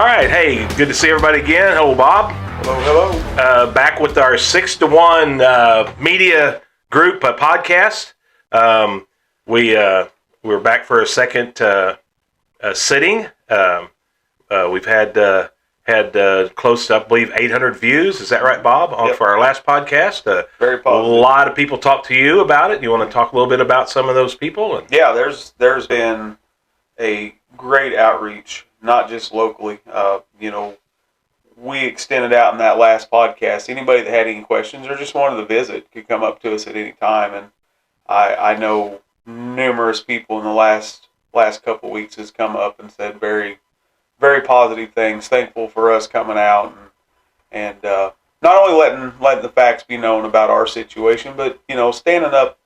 All right, hey, good to see everybody again. Hello, Bob. Hello. Back with our 6-to-1 media group podcast. We're back for a second sitting. We've had close to, I believe, 800 views. Is that right, Bob? Yep. For our last podcast. Very positive. A lot of people talked to you about it. You want to talk a little bit about some of those people? Yeah, there's been a great outreach, not just locally. We extended out in that last podcast. Anybody that had any questions or just wanted to visit could come up to us at any time. And I know numerous people in the last couple of weeks has come up and said very, very positive things. Thankful for us coming out and not only letting the facts be known about our situation, but standing up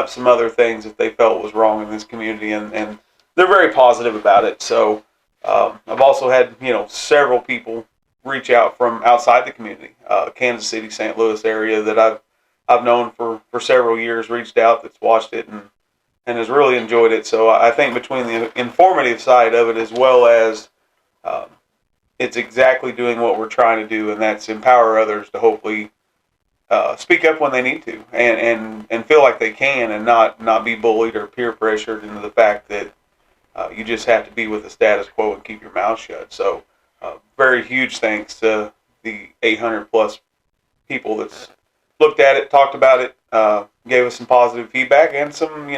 some other things that they felt was wrong in this community, and they're very positive about it. So I've also had several people reach out from outside the community, Kansas City, St. Louis area that I've known for several years, reached out, that's watched it and has really enjoyed it. So I think between the informative side of it as well as it's exactly doing what we're trying to do, and that's empower others to hopefully speak up when they need to and feel like they can, and not be bullied or peer pressured into the fact that you just have to be with the status quo and keep your mouth shut. So very huge thanks to the 800 plus people that's looked at it, talked about it, gave us some positive feedback and some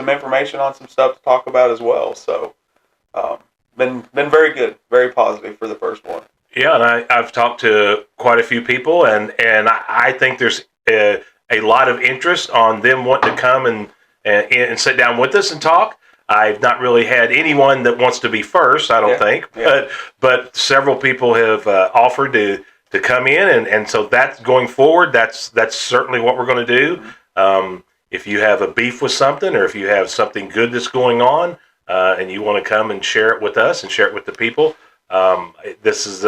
information on some stuff to talk about as well. So been very good, very positive for the first one. Yeah, and I've talked to quite a few people, and I think there's a lot of interest on them wanting to come and sit down with us and talk. I've not really had anyone that wants to be first, I don't think, but several people have offered to come in, and so that's going forward. That's certainly what we're going to do. Mm-hmm. If you have a beef with something, or if you have something good that's going on, and you want to come and share it with us and share it with the people, this is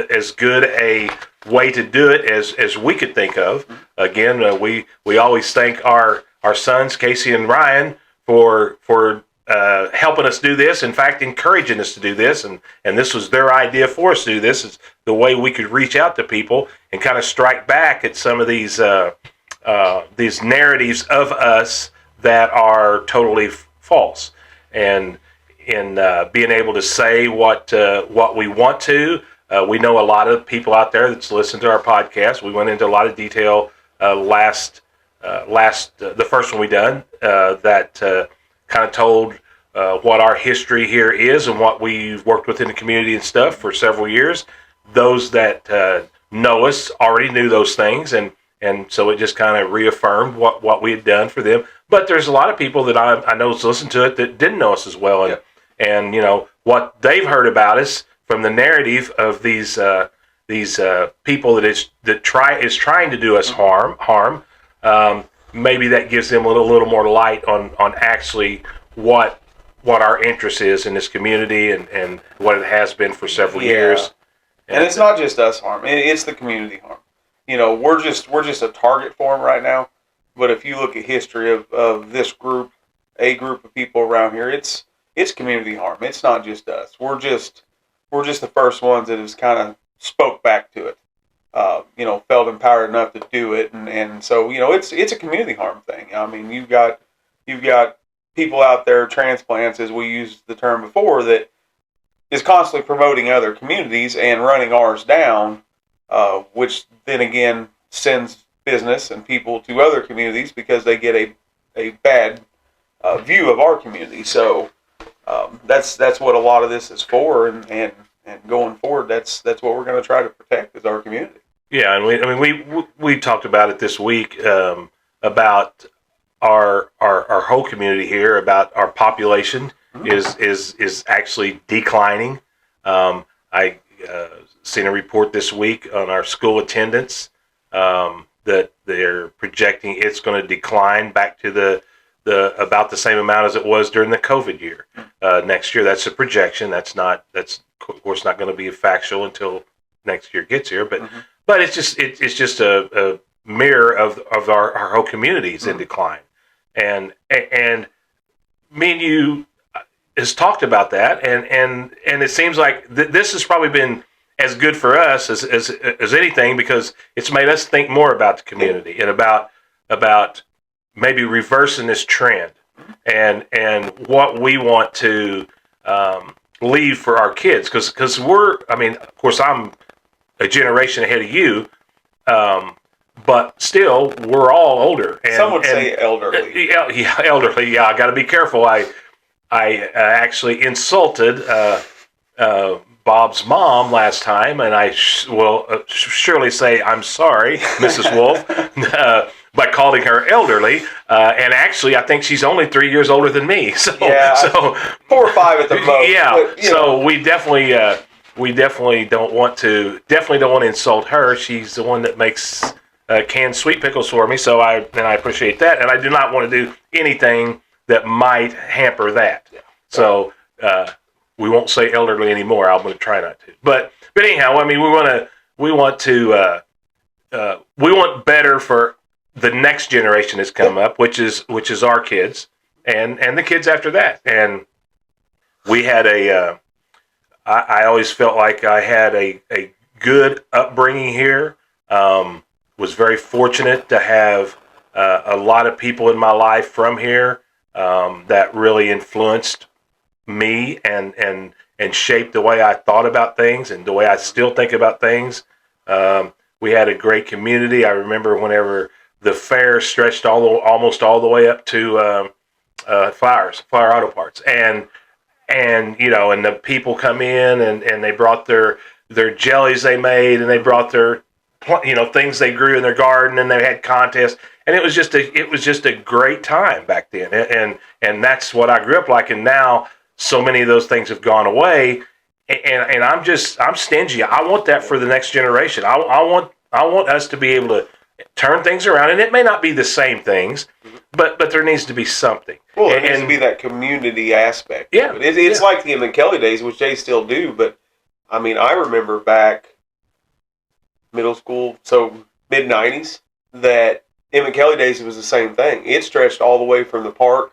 as good a way to do it as we could think of. Again, we always thank our sons, Casey and Ryan, for helping us do this. In fact, encouraging us to do this, and this was their idea for us to do this. Is the way we could reach out to people and kind of strike back at some of these narratives of us that are totally false, and in being able to say what we want to. We know a lot of people out there that's listened to our podcast. We went into a lot of detail the first one we done that kind of told what our history here is and what we've worked with in the community and stuff for several years. Those that know us already knew those things, and so it just kind of reaffirmed what we had done for them. But there's a lot of people that I know has listened to it that didn't know us as well, and what they've heard about us from the narrative of these people that is trying to do us harm. Maybe that gives them a little more light on actually what our interest is in this community and what it has been for several years. And it's not just us harm; it's the community harm. We're just a target for them right now. But if you look at history of this group, a group of people around here, it's community harm. It's not just us. We're just the first ones that has kind of spoke back to it. Felt empowered enough to do it, and so it's a community harm thing. I mean, you've got people out there, transplants, as we used the term before, that is constantly promoting other communities and running ours down, which then again sends business and people to other communities because they get a bad view of our community. So that's what a lot of this is for, and going forward, that's what we're going to try to protect is our community. Yeah, and we talked about it this week about our whole community here, about our population is actually declining. I seen a report this week on our school attendance that they're projecting it's going to decline back to the about the same amount as it was during the COVID year next year. That's a projection. That's of course not going to be factual until next year gets here. But it's just a mirror of our whole communities in decline. And me and you, has talked about that, and it seems like this has probably been as good for us as anything, because it's made us think more about the community and about maybe reversing this trend and what we want to leave for our kids, because of course I'm a generation ahead of you, but still we're all older. And, some would say elderly. Yeah, elderly. Yeah, I got to be careful. I actually insulted Bob's mom last time, and I will surely say I'm sorry, Mrs. Wolf, by calling her elderly. And actually, I think she's only 3 years older than me. So, yeah, so 4 or 5 at the most. Yeah. But, so we definitely don't want to insult her. She's the one that makes canned sweet pickles for me. So I appreciate that, and I do not want to do anything that might hamper that. Yeah. So we won't say elderly anymore. I'm going to try not to. But anyhow, I mean, we want better for the next generation that's come up, which is our kids and the kids after that. And we had I always felt like I had a good upbringing here. Was very fortunate to have a lot of people in my life from here that really influenced me and shaped the way I thought about things and the way I still think about things. We had a great community. I remember whenever the fair stretched almost all the way up to Flower Auto Parts, and the people come in and they brought their jellies they made, and they brought their things they grew in their garden, and they had contests, and it was just a great time back then, and that's what I grew up like. And now so many of those things have gone away, and I'm stingy. I want that for the next generation. I want us to be able to turn things around, and it may not be the same things, but there needs to be something. Well, there needs to be that community aspect. Yeah, it's like the McKelly days, which they still do. But I mean, I remember back middle school, so mid '90s, that in McKelly days it was the same thing. It stretched all the way from the park,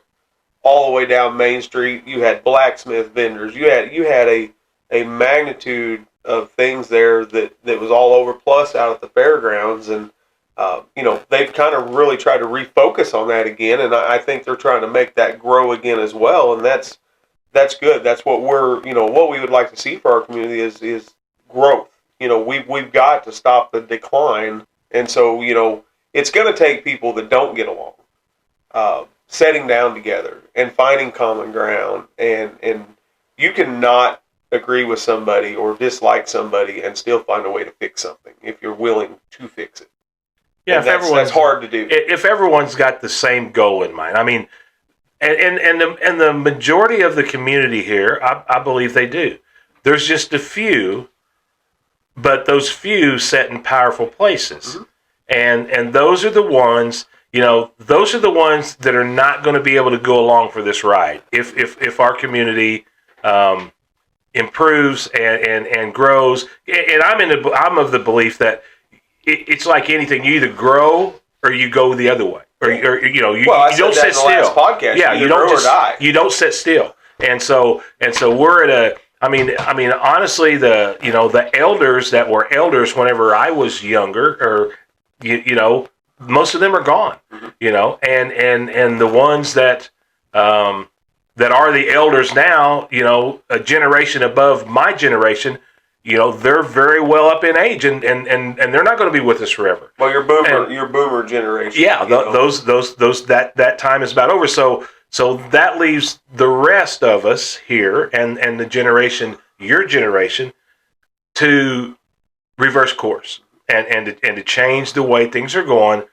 all the way down Main Street. You had blacksmith vendors. You had a magnitude of things there that was all over. Plus out at the fairgrounds, and they've kind of really tried to refocus on that again, and I think they're trying to make that grow again as well, and that's good. That's what what we would like to see for our community is growth. We've got to stop the decline, and so it's going to take people that don't get along setting down together and finding common ground, and you cannot agree with somebody or dislike somebody and still find a way to fix something if you're willing to fix it. Yeah, that's hard to do. If everyone's got the same goal in mind, I mean, and the majority of the community here, I believe they do. There's just a few, but those few set in powerful places, and those are the ones. Those are the ones that are not going to be able to go along for this ride. If our community improves and grows, and I'm of the belief that it's like anything. You either grow or you go the other way, or you don't sit still. Last podcast, yeah, you don't sit still. And so we're at a. I mean, honestly, the elders that were elders whenever I was younger, or most of them are gone. And the ones that are the elders now, a generation above my generation. They're very well up in age, and they're not going to be with us forever. Well, your boomer generation. Yeah, those that time is about over. So that leaves the rest of us here, and your generation, to reverse course and to change the way things are going.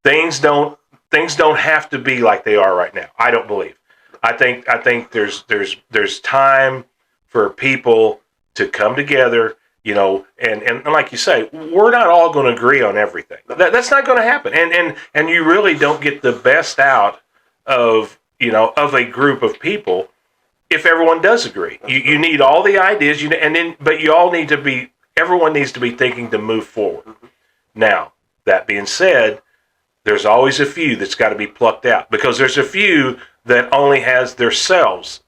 Things don't have to be like they are right now. I don't believe. I think there's time for people to come together, and like you say, we're not all going to agree on everything. That's not going to happen, and you really don't get the best out of a group of people if everyone does agree. You need all the ideas, but everyone needs to be thinking to move forward. Now, that being said, there's always a few that's got to be plucked out, because there's a few that only has themselves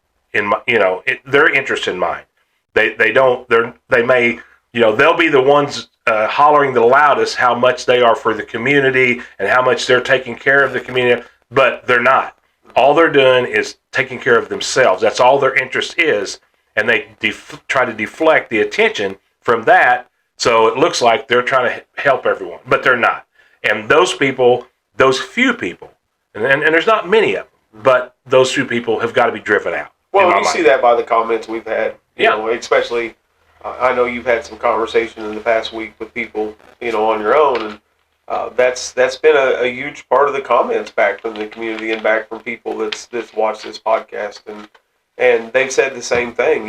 their interest in mind. They may, they'll be the ones hollering the loudest how much they are for the community and how much they're taking care of the community, but they're not. All they're doing is taking care of themselves. That's all their interest is, and they try to deflect the attention from that, so it looks like they're trying to help everyone, but they're not. And those people, those few people, and there's not many of them, but those few people have got to be driven out. Well, you see that by the comments we've had, Yeah. Especially, I know you've had some conversation in the past week with people, on your own, and that's been a huge part of the comments back from the community and back from people that's watched this podcast, and they've said the same thing.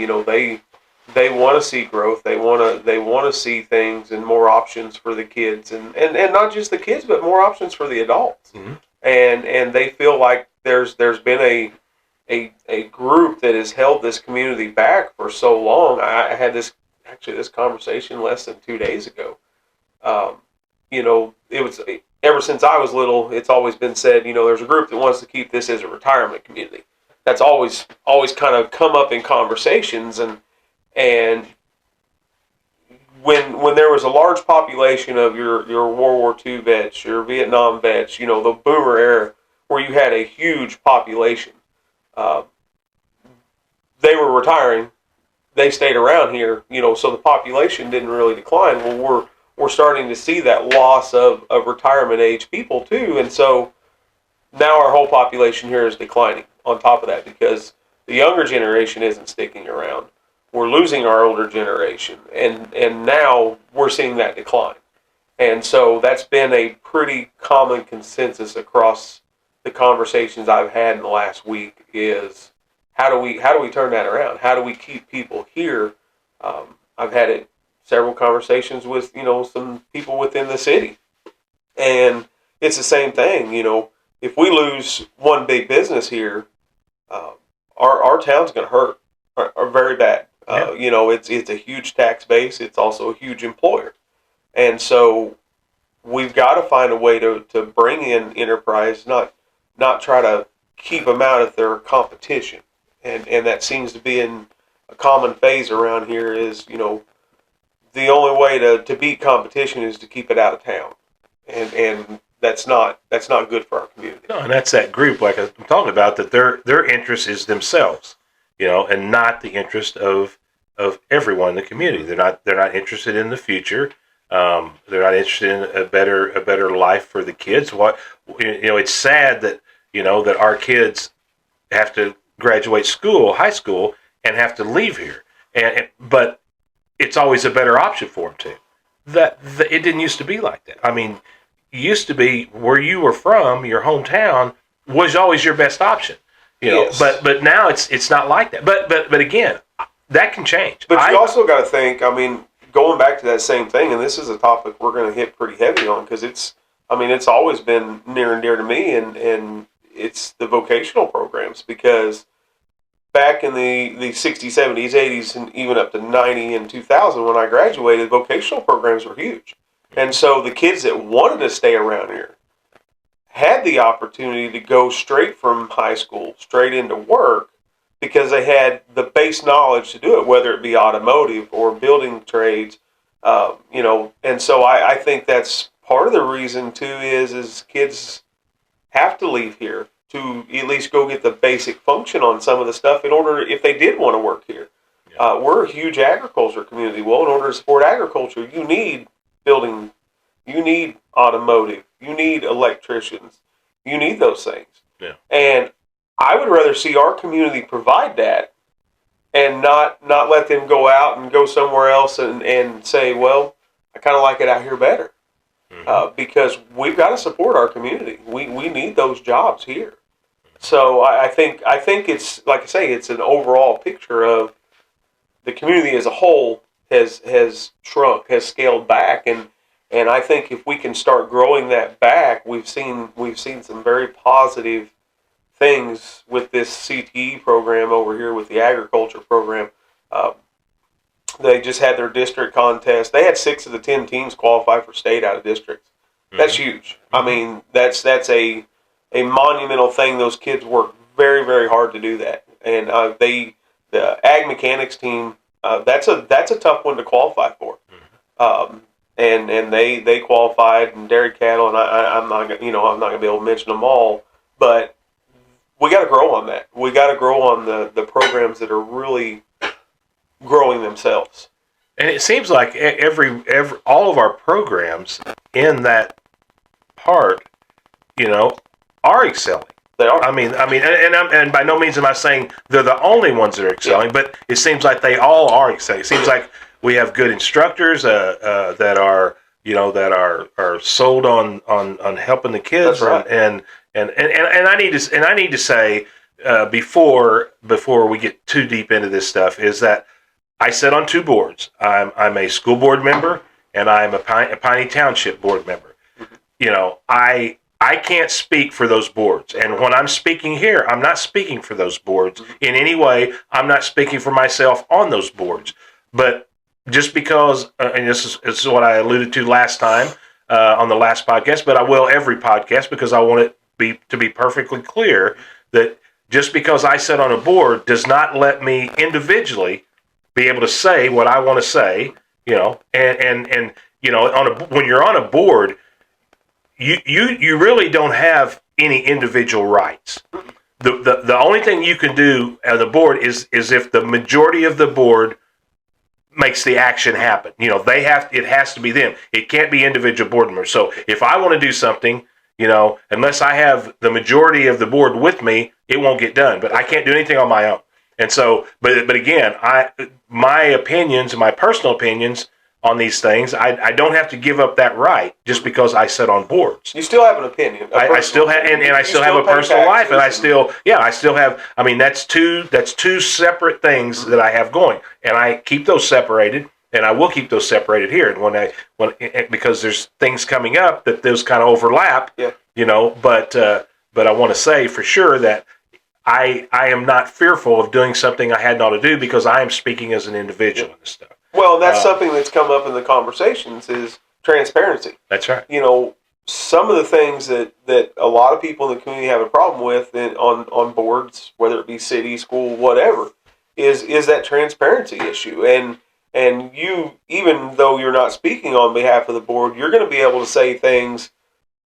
They want to see growth. They want to see things and more options for the kids, and not just the kids, but more options for the adults. Mm-hmm. And they feel like there's been a group that has held this community back for so long. I had this conversation less than 2 days ago. It was ever since I was little. It's always been said, there's a group that wants to keep this as a retirement community. That's always kind of come up in conversations, and when there was a large population of your World War II vets, your Vietnam vets, the boomer era, where you had a huge population, they were retiring. They stayed around here, so the population didn't really decline. Well, we're starting to see that loss of retirement age people too, and so now our whole population here is declining on top of that because the younger generation isn't sticking around. We're losing our older generation, and now we're seeing that decline. And so that's been a pretty common consensus across the conversations I've had in the last week is how do we turn that around? How do we keep people here? I've had several conversations with some people within the city, and it's the same thing. If we lose one big business here, our town's going to hurt or very bad. It's a huge tax base. It's also a huge employer. And so we've got to find a way to bring in enterprise, not try to keep them out of their competition. And that seems to be in a common phase around here is, the only way to beat competition is to keep it out of town. And that's not good for our community. No, and that's that group, like I'm talking about, that their interest is themselves, and not the interest of everyone in the community. They're not interested in the future. They're not interested in a better life for the kids. It's sad that that our kids have to graduate high school, and have to leave here. But it's always a better option for them too. It didn't used to be like that. I mean, it used to be where you were from, your hometown was always your best option. Yes. But now it's not like that. But again, that can change. But you also got to think. I mean, going back to that same thing, and this is a topic we're going to hit pretty heavy on because it's always been near and dear to me, and it's the vocational programs because back in the 60s, 70s, 80s, and even up to 90 and 2000 when I graduated, vocational programs were huge. And so the kids that wanted to stay around here had the opportunity to go straight from high school, straight into work, because they had the base knowledge to do it, whether it be automotive or building trades, And so I think that's part of the reason, too, is kids have to leave here to at least go get the basic function on some of the stuff in order, if they did want to work here. Yeah. We're a huge agriculture community. Well, in order to support agriculture, you need building, you need automotive, you need electricians, you need those things. Yeah. And I would rather see our community provide that and not let them go out and go somewhere else and say, well, I kind of like it out here better. Mm-hmm. Because we've got to support our community. We need those jobs here. So I think it's, like I say, it's an overall picture of the community as a whole has shrunk, has scaled back, and I think if we can start growing that back, we've seen some very positive things with this CTE program over here with the agriculture program. They just had their district contest. They had 6 of the 10 teams qualify for state out of districts. Mm-hmm. That's huge. I mean, that's a monumental thing. Those kids work very, very hard to do that, and the ag mechanics team, that's a tough one to qualify for. And they qualified, and dairy cattle, and I'm not I'm not gonna be able to mention them all, but we got to grow on that. We got to grow on the programs that are really growing themselves. And it seems like every all of our programs in that part, are excelling. They are. And by no means am I saying they're the only ones that are excelling, but it seems like they all are excelling. It seems like we have good instructors that are are sold on helping the kids. That's right. And I need to say before we get too deep into this stuff is that I sit on two boards. I'm a school board member and I'm a Piney Township board member. I can't speak for those boards. And when I'm speaking here, I'm not speaking for those boards in any way. I'm not speaking for myself on those boards. But just because, and this is what I alluded to last time on the last podcast, but I will every podcast because I want it to be perfectly clear that just because I sit on a board does not let me individually be able to say what I want to say, and when you're on a board, you really don't have any individual rights. The only thing you can do at the board is if the majority of the board makes the action happen. It has to be them. It can't be individual board members. So if I want to do something, unless I have the majority of the board with me, it won't get done. But I can't do anything on my own. And so, but again, my opinions, my personal opinions on these things, I don't have to give up that right just because I sit on boards. You still have an opinion. I still have, and I still have a personal life, and I still have. I mean, that's two separate things that I have going, and I keep those separated, and I will keep those separated here. And because there's things coming up that those kind of overlap, But I want to say for sure that I am not fearful of doing something I had not to do because I am speaking as an individual in this stuff. Well, that's something that's come up in the conversations is transparency. That's right. Some of the things that a lot of people in the community have a problem with on boards, whether it be city, school, whatever, is that transparency issue. And you, even though you're not speaking on behalf of the board, you're going to be able to say things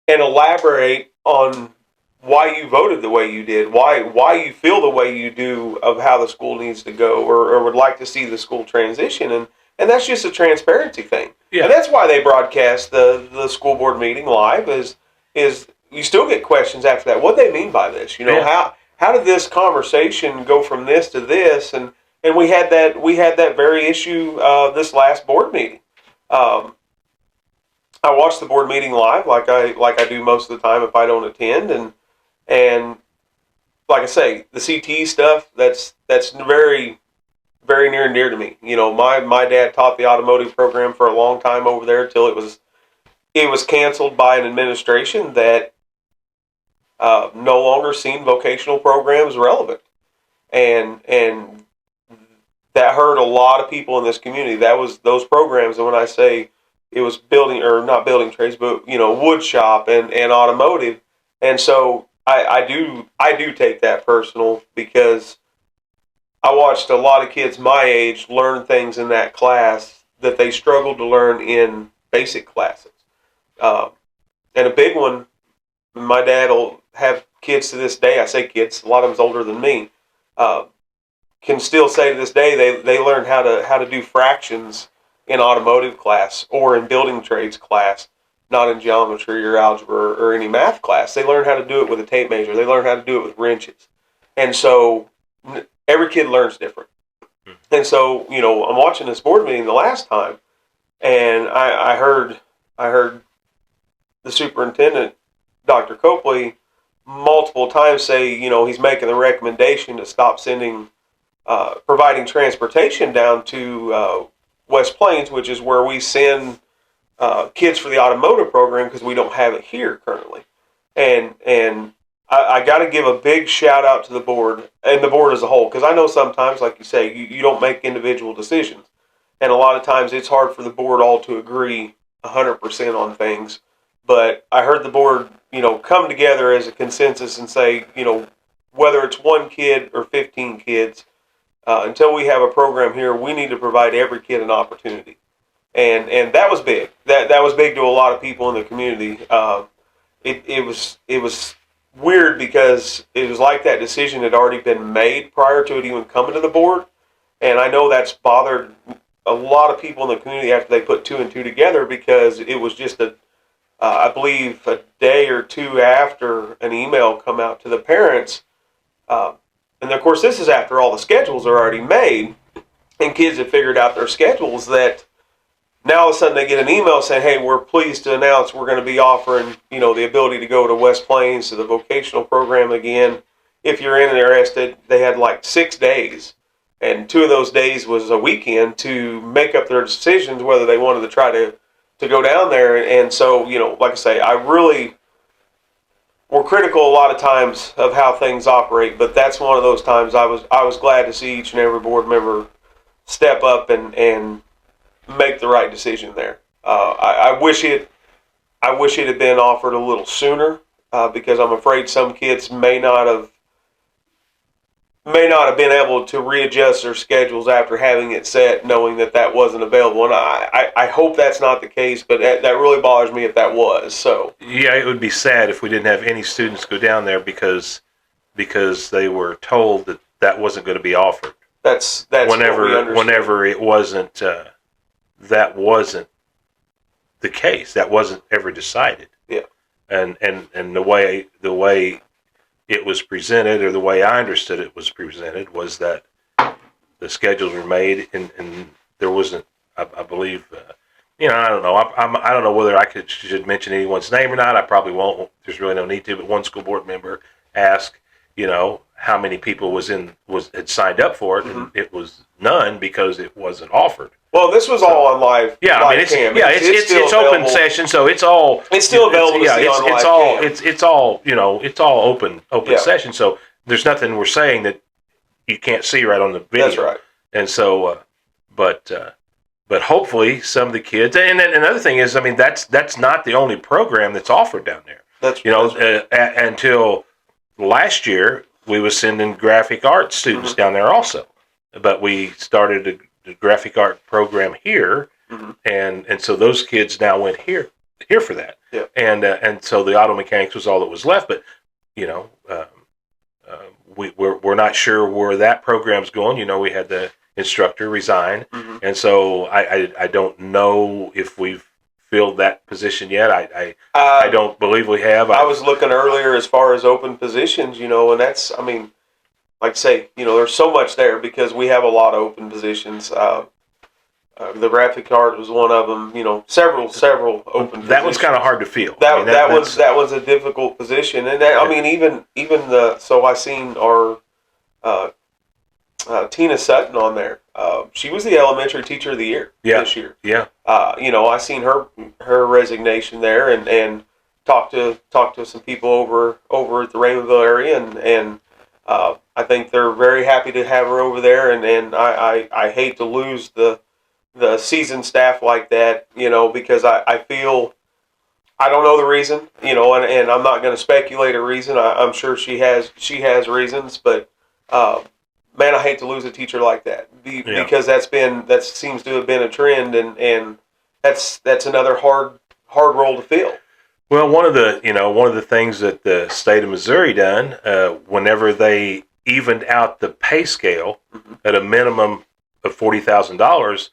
and elaborate on why you voted the way you did, why you feel the way you do of how the school needs to go or would like to see the school transition. And that's just a transparency thing. Yeah. And that's why they broadcast the school board meeting live is you still get questions after that. What do they mean by this? How did this conversation go from this to this? And we had that very issue this last board meeting. I watched the board meeting live like I do most of the time if I don't attend, and like I say, the CTE stuff that's very, very near and dear to me. My dad taught the automotive program for a long time over there till it was canceled by an administration that no longer seen vocational programs relevant, and that hurt a lot of people in this community. That was those programs, and when I say it was building or not building trades, but wood shop and automotive, and so I do take that personal because I watched a lot of kids my age learn things in that class that they struggled to learn in basic classes. And a big one, my dad will have kids to this day. I say kids, a lot of them's older than me. Can still say to this day they learn how to do fractions in automotive class or in building trades class, not in geometry or algebra or any math class. They learn how to do it with a tape measure. They learn how to do it with wrenches. And so every kid learns different. And so, I'm watching this board meeting the last time, and I heard the superintendent, Dr. Copley, multiple times say, he's making the recommendation to stop providing transportation down to West Plains, which is where we send kids for the automotive program because we don't have it here currently. And I got to give a big shout out to the board and the board as a whole, because I know sometimes, like you say, you don't make individual decisions. And a lot of times it's hard for the board all to agree 100% on things. But I heard the board, come together as a consensus and say, whether it's one kid or 15 kids, until we have a program here, we need to provide every kid an opportunity. And that was big. That was big to a lot of people in the community. It was weird because it was like that decision had already been made prior to it even coming to the board. And I know that's bothered a lot of people in the community after they put two and two together, because it was just I believe a day or two after an email come out to the parents. And of course, this is after all the schedules are already made and kids have figured out their schedules, that now all of a sudden they get an email saying, hey, we're pleased to announce we're going to be offering, the ability to go to West Plains to the vocational program again. If you're interested, they had like 6 days. And 2 of those days was a weekend to make up their decisions whether they wanted to try to go down there. And so, like I say, we're critical a lot of times of how things operate, but that's one of those times I was glad to see each and every board member step up and make the right decision there. I wish it had been offered a little sooner, because I'm afraid some kids may not have been able to readjust their schedules after having it set, knowing that wasn't available. And I hope that's not the case, but that really bothers me if that was. So yeah, it would be sad if we didn't have any students go down there because they were told that wasn't going to be offered. That's whenever it wasn't that wasn't the case. That wasn't ever decided. Yeah. And the way it was presented, or the way I understood it was presented, was that the schedules were made, and there wasn't, I believe, I don't know. I don't know whether should mention anyone's name or not. I probably won't. There's really no need to. But one school board member asked, how many people had signed up for it, and it was none because it wasn't offered. Well, this was all on live. Yeah, live I mean, cam. It's open session, so it's all. It's still available to see on live cam. It's all it's all open session. So there's nothing we're saying that you can't see right on the video. That's right. And so, but hopefully some of the kids, and another thing is, I mean, that's not the only program that's offered down there. That's until last year we was sending graphic arts students down there also, but we started the graphic art program here, and so those kids now went here for that. Yeah. And so the auto mechanics was all that was left, but we're not sure where that program's going. We had the instructor resign, and so I don't know if we've filled that position yet. I don't believe we have. I was looking earlier as far as open positions, and that's, I mean, like I say, there's so much there because we have a lot of open positions. The graphic art was one of them. Several open positions. That was kind of hard to fill. That was a difficult position, and I mean, even so I seen our Tina Sutton on there. She was the elementary teacher of the year this year. Yeah. I seen her resignation there, and talked to some people over at the Raymondville area, and I think they're very happy to have her over there, and I hate to lose the seasoned staff like that, because I feel, I don't know the reason, and I'm not going to speculate a reason. I'm sure she has reasons, but man, I hate to lose a teacher like that because that seems to have been a trend, and that's another hard role to fill. Well, one of the things that the state of Missouri done, whenever they evened out the pay scale at a minimum of $40,000,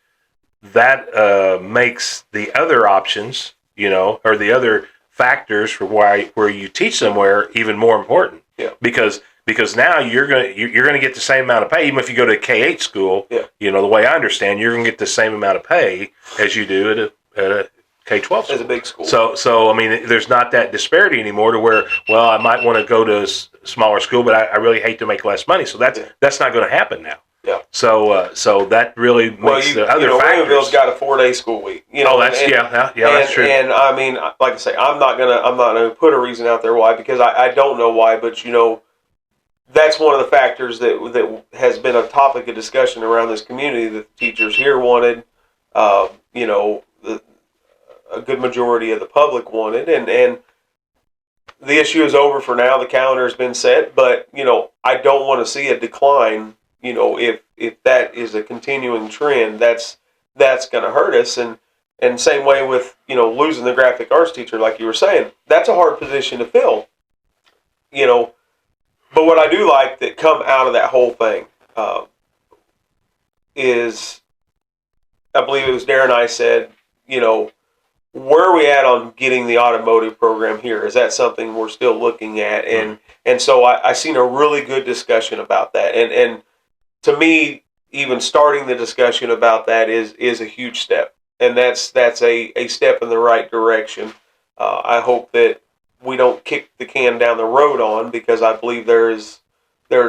that makes the other options, or the other factors for where you teach somewhere even more important. Yeah. Because now you're gonna get the same amount of pay, even if you go to a K-8 school. Yeah. The way I understand, you're gonna get the same amount of pay as you do at a K-12 school. As a big school. So I mean, there's not that disparity anymore to where, well, I might want to go to a smaller school, but I really hate to make less money. So that's not going to happen now. Yeah. So that really makes the other factors. Raymondville's got a 4-day school week. That's true. And I mean, like I say, I'm not gonna put a reason out there why, because I don't know why, but that's one of the factors that has been a topic of discussion around this community that the teachers here wanted. A good majority of the public wanted, and the issue is over for now. The calendar has been set, but I don't want to see a decline if that is a continuing trend, that's going to hurt us. And same way with losing the graphic arts teacher, like you were saying, that's a hard position to fill. But what I do like that come out of that whole thing is, I believe it was Darren I said, where are we at on getting the automotive program here? Is that something we're still looking at? And so I seen a really good discussion about that. And to me, even starting the discussion about that is a huge step. And that's a step in the right direction. I hope that we don't kick the can down the road on, because I believe there's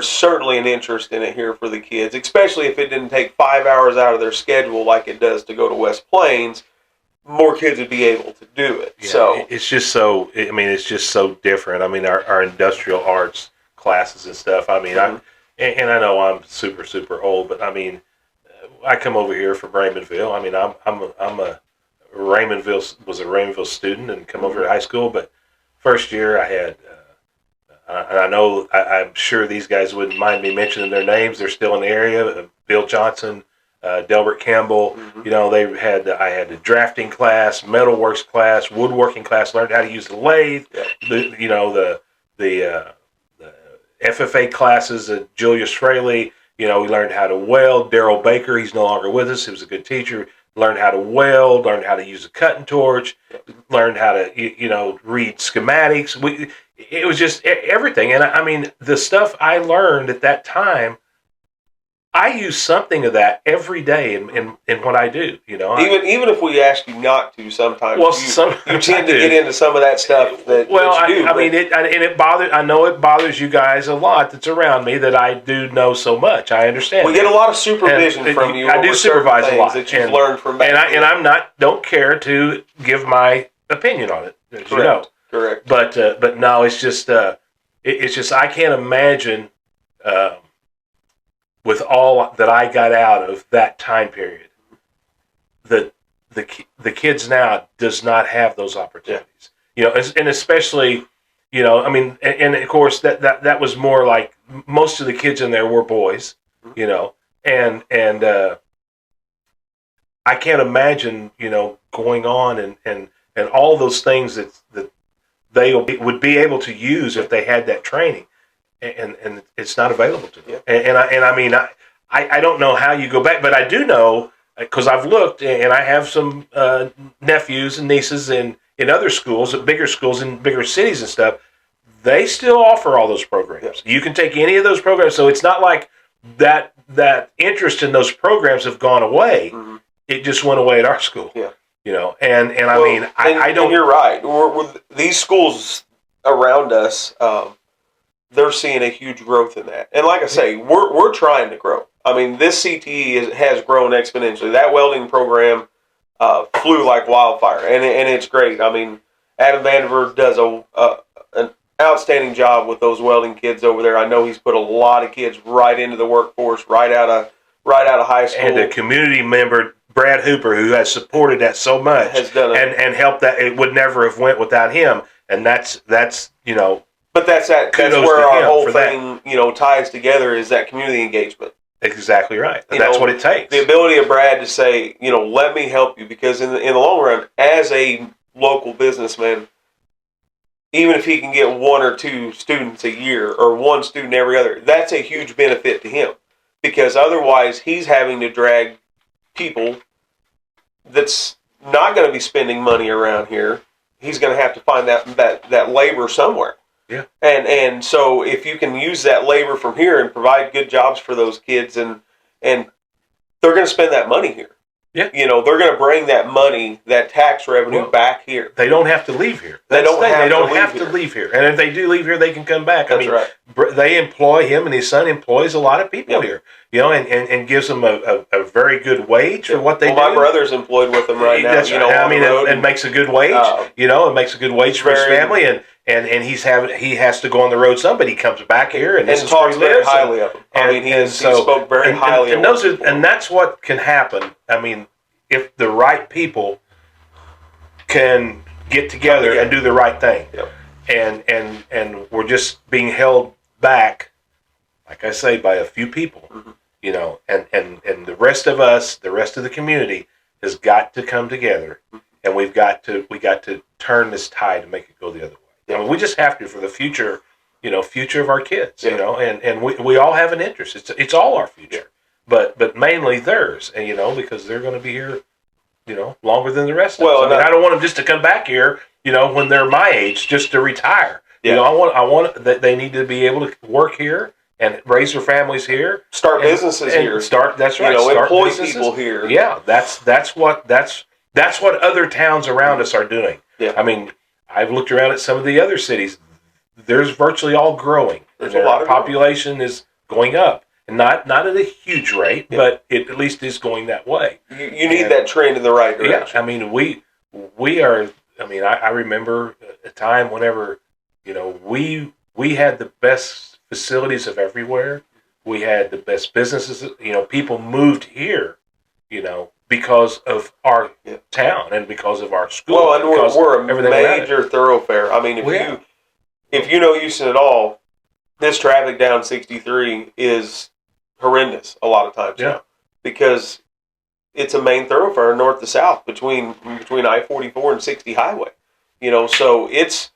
certainly an interest in it here for the kids, especially if it didn't take 5 hours out of their schedule like it does to go to West Plains. More kids would be able to do it. Yeah, so it's just so. I mean, it's just so different. I mean, our industrial arts classes and stuff. I mean, and I know I'm super old, but I mean, I come over here from Raymondville. I mean, I'm a Raymondville student and come over to high school. But first year I had, and I know I'm sure these guys wouldn't mind me mentioning their names. They're still in the area. Bill Johnson, Delbert Campbell. I had a drafting class, metalworks class, woodworking class. Learned how to use the lathe. The FFA classes at Julius Fraley. We learned how to weld. Daryl Baker, he's no longer with us. He was a good teacher. Learned how to weld. Learned how to use a cutting torch. Learned how to read schematics. It was just everything. And I mean, the stuff I learned at that time, I use something of that every day in what I do. Even if we ask you not to, sometimes you tend to do. get into some of that stuff that you do. It bothers. I know it bothers you guys a lot. That's around me that I do know so much. I understand. We get a lot of supervision from you. I do supervise a lot that you've learned from back and I'm don't care to give my opinion on it. As Correct. You know. Correct. But no, it's just I can't imagine. With all that I got out of that time period, the kids now does not have those opportunities. And especially, I mean, and of course that was more like most of the kids in there were boys, and I can't imagine, going on and all those things that they would be able to use if they had that training. And it's not available to them. Yeah. And I mean, I don't know how you go back, but I do know, because I've looked, and I have some nephews and nieces in other schools, at bigger schools in bigger cities and stuff. They still offer all those programs. Yes. You can take any of those programs, so it's not like that interest in those programs have gone away. Mm-hmm. It just went away at our school. Yeah. I don't. And you're right. These schools around us. They're seeing a huge growth in that. And like I say, we're trying to grow. I mean, this CTE has grown exponentially. That welding program flew like wildfire, and it's great. I mean, Adam Vandiver does an outstanding job with those welding kids over there. I know he's put a lot of kids right into the workforce, right out of high school. And a community member, Brad Hooper, who has supported that so much, has done and helped that. It would never have went without him. And that's. But that's where our whole thing, ties together, is that community engagement. Exactly right. And that's what it takes. The ability of Brad to say, let me help you, because in the long run, as a local businessman, even if he can get one or two students a year or one student every other, that's a huge benefit to him, because otherwise he's having to drag people that's not going to be spending money around here. He's going to have to find that labor somewhere. Yeah. And so if you can use that labor from here and provide good jobs for those kids, and they're going to spend that money here. Yeah. They're going to bring that money, that tax revenue, back here. They don't have to leave here. They don't have to leave here. And if they do leave here, they can come back. That's right. They employ him, and his son employs a lot of people here. And gives them a very good wage for what they do. My brother's employed with them right now. That's right. And makes a good wage. And makes a good wage for his family, and he has to go on the road. Somebody comes back here and this is where he lives. Very highly of him. He spoke very highly of him. And that's what can happen. I mean, if the right people can get together and do the right thing. Yep. And we're just being held back, like I say, by a few people. Mm-hmm. and the rest of us, the rest of the community has got to come together, and we got to turn this tide and make it go the other way. I mean, we just have to for the future, future of our kids, and we all have an interest. It's all our future, but mainly theirs, and because they're going to be here, longer than the rest of us. I don't want them just to come back here, when they're my age, just to retire. Yeah. I want that they need to be able to work here and raise their families here, start businesses here, That's right. Start employ businesses. People here. Yeah, that's what other towns around us are doing. Yeah. I mean, I've looked around at some of the other cities. There's virtually all growing. There's a lot of population is going up, and not at a huge rate, but it at least is going that way. You need that trend in the right direction. Yeah, I mean, we are. I mean, I remember a time whenever we had the best facilities of everywhere. We had the best businesses. People moved here, because of our town and because of our school. Well, and we're a major thoroughfare. I mean, if you know Houston at all, this traffic down 63 is horrendous a lot of times now, because it's a main thoroughfare north to south between I-44 and 60 highway. So it's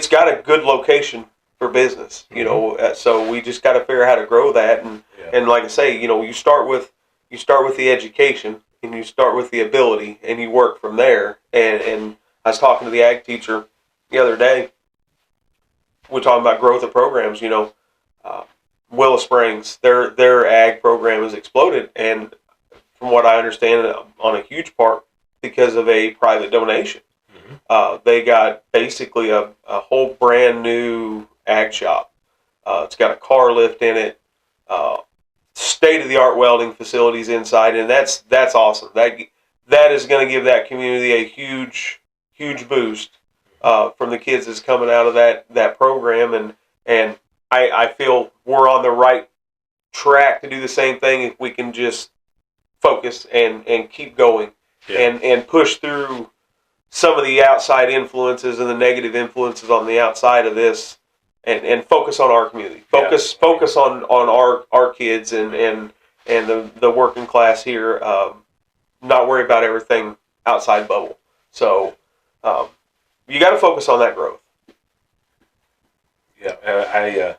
got a good location for business. So we just got to figure out how to grow that, and like I say, you start with the education, and you start with the ability, and you work from there. And I was talking to the ag teacher the other day. We're talking about growth of programs. Willow Springs, their ag program has exploded, and from what I understand, on a huge part because of a private donation. They got basically a whole brand new ag shop. It's got a car lift in it, state-of-the-art welding facilities inside, and that's awesome. That is going to give that community a huge boost from the kids that's coming out of that program, and I feel we're on the right track to do the same thing if we can just focus and keep going and push through some of the outside influences and the negative influences on the outside of this, and focus on our community. Focus on our kids and the working class here. Not worry about everything outside bubble. So you got to focus on that growth. Yeah,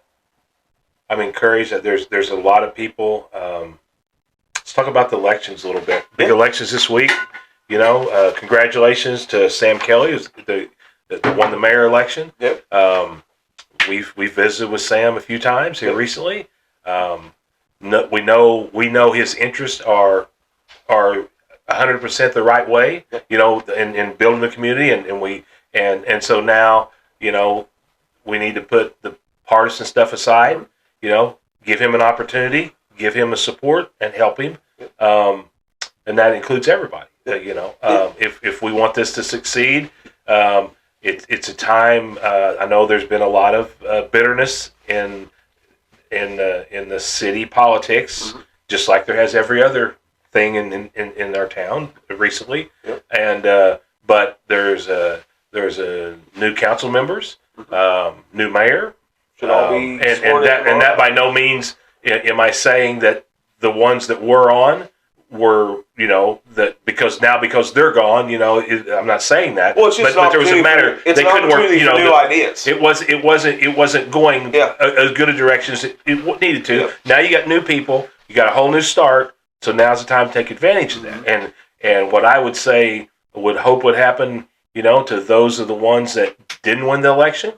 I'm encouraged that there's a lot of people. Let's talk about the elections a little bit. Big elections this week. Congratulations to Sam Kelly, who's the won the mayor election. Yep. We've visited with Sam a few times here recently. We know his interests are 100% the right way. In building the community, and so now we need to put the partisan stuff aside. Give him an opportunity, give him a support, and help him. And that includes everybody. If we want this to succeed, it's a time. I know there's been a lot of bitterness in the city politics, just like there has every other thing in our town recently. But there's a new council members, new mayor, should all be and that by no means am I saying that the ones that were on were that because they're gone. I'm not saying that. Well, it's just but there was a matter. They couldn't work. New ideas. It wasn't going as good a direction as it needed to. Now you got new people. You got a whole new start. So now's the time to take advantage of that. And what I would say would happen. To those of the ones that didn't win the election,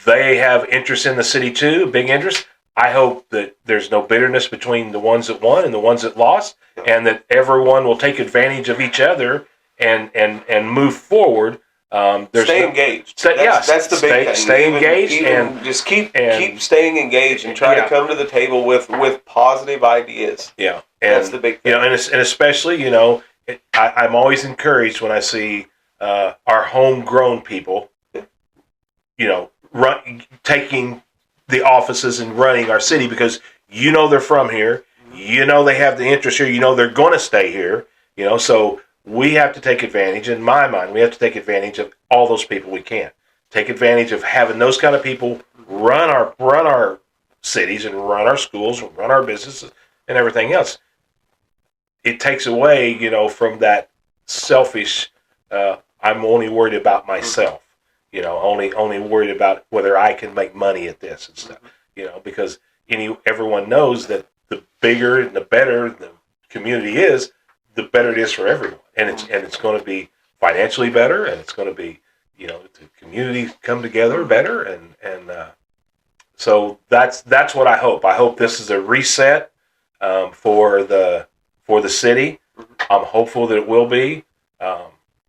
they have interest in the city too. Big interest. I hope that there's no bitterness between the ones that won and the ones that lost, and that everyone will take advantage of each other and move forward. Stay engaged. That's the big thing. Stay engaged and just keep staying engaged and try to come to the table with positive ideas. Yeah, that's the big thing. And especially I'm always encouraged when I see our homegrown people, taking the offices and running our city, because they're from here, they have the interest here, they're going to stay here, so we have to take advantage. In my mind, we have to take advantage of all those people we can. Take advantage of having those kind of people run our cities and run our schools and run our businesses and everything else. It takes away, from that selfish, I'm only worried about myself, only worried about whether I can make money at this and stuff, because everyone knows that the bigger and the better the community is, the better it is for everyone. And it's going to be financially better, and it's going to be, the community come together better. And so that's what I hope. I hope this is a reset for the city. I'm hopeful that it will be.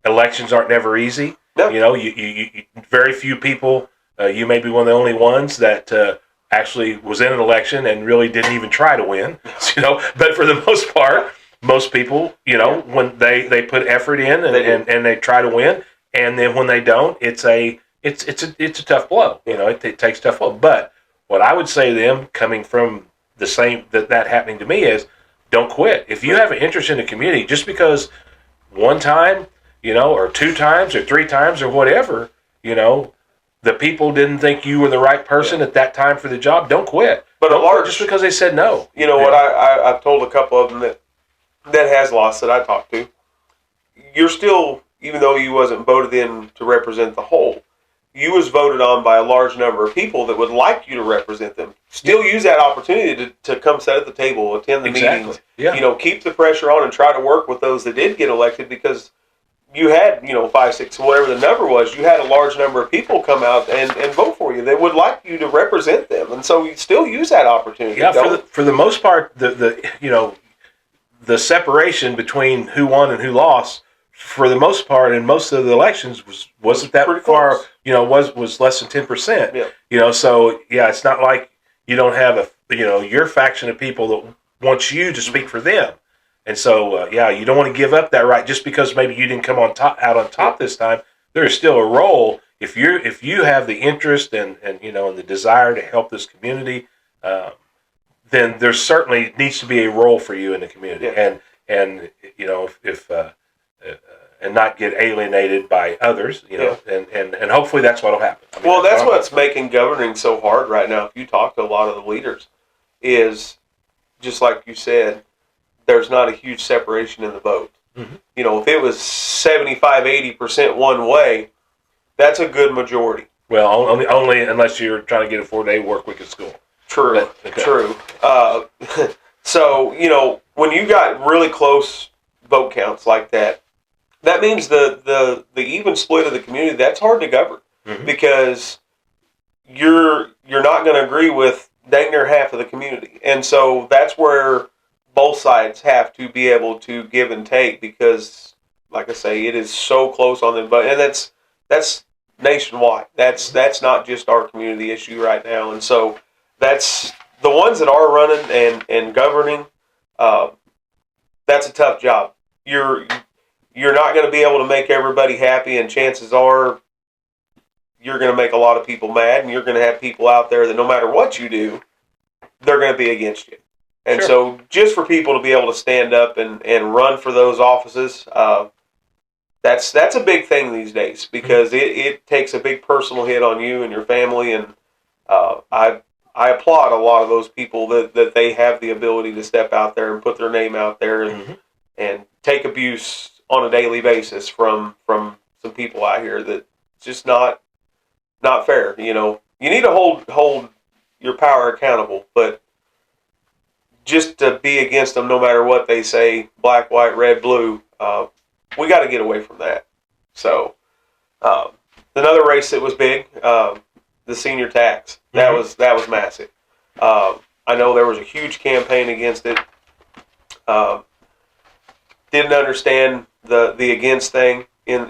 Elections aren't never easy. No. You very few people. You may be one of the only ones that actually was in an election and really didn't even try to win. But for the most part, most people, when they put effort in and they try to win, and then when they don't, it's a tough blow. It takes tough blow. But what I would say to them, coming from the same that happening to me, is don't quit. If you have an interest in the community, just because one time, or two times or three times or whatever, the people didn't think you were the right person at that time for the job, don't quit. But don't quit just because they said no. What I've told a couple of them that has lost that I talked to, you're still, even though you wasn't voted in to represent the whole, you was voted on by a large number of people that would like you to represent them. Still use that opportunity to come sit at the table, attend the meetings. Yeah. Keep the pressure on and try to work with those that did get elected, because you had, 5, 6, whatever the number was, you had a large number of people come out and vote for you. They would like you to represent them. And so you still use that opportunity. Yeah, for the most part, the separation between who won and who lost, for the most part, in most of the elections wasn't that far. Was less than 10%. Yeah. So it's not like you don't have your faction of people that wants you to speak for them, and so you don't want to give up that right just because maybe you didn't come out on top this time. There is still a role if you have the interest and the desire to help this community. Then there certainly needs to be a role for you in the community, and if and not get alienated by others, and hopefully that's what'll happen. That's what's making governing so hard right now. If you talk to a lot of the leaders, is just like you said, there's not a huge separation in the vote. Mm-hmm. If it was 75-80% one way, that's a good majority. Well, only unless you're trying to get a 4-day work week at school. True. So, when you got really close vote counts like that, that means the even split of the community, that's hard to govern, because you're not going to agree with dang near half of the community. And so that's where both sides have to be able to give and take, because, like I say, it is so close on the vote. And that's nationwide. That's not just our community issue right now. And so that's the ones that are running and governing. That's a tough job. You're not going to be able to make everybody happy, and chances are you're going to make a lot of people mad, and you're going to have people out there that no matter what you do, they're going to be against you. And so just for people to be able to stand up and run for those offices, that's a big thing these days, because it takes a big personal hit on you and your family. And I applaud a lot of those people that they have the ability to step out there and put their name out there and take abuse on a daily basis from some people out here that just not fair. You need to hold your power accountable, but just to be against them no matter what they say, black, white, red, blue, we got to get away from that. So another race that was big, the senior tax, that was massive. I know there was a huge campaign against it. Didn't understand the against thing in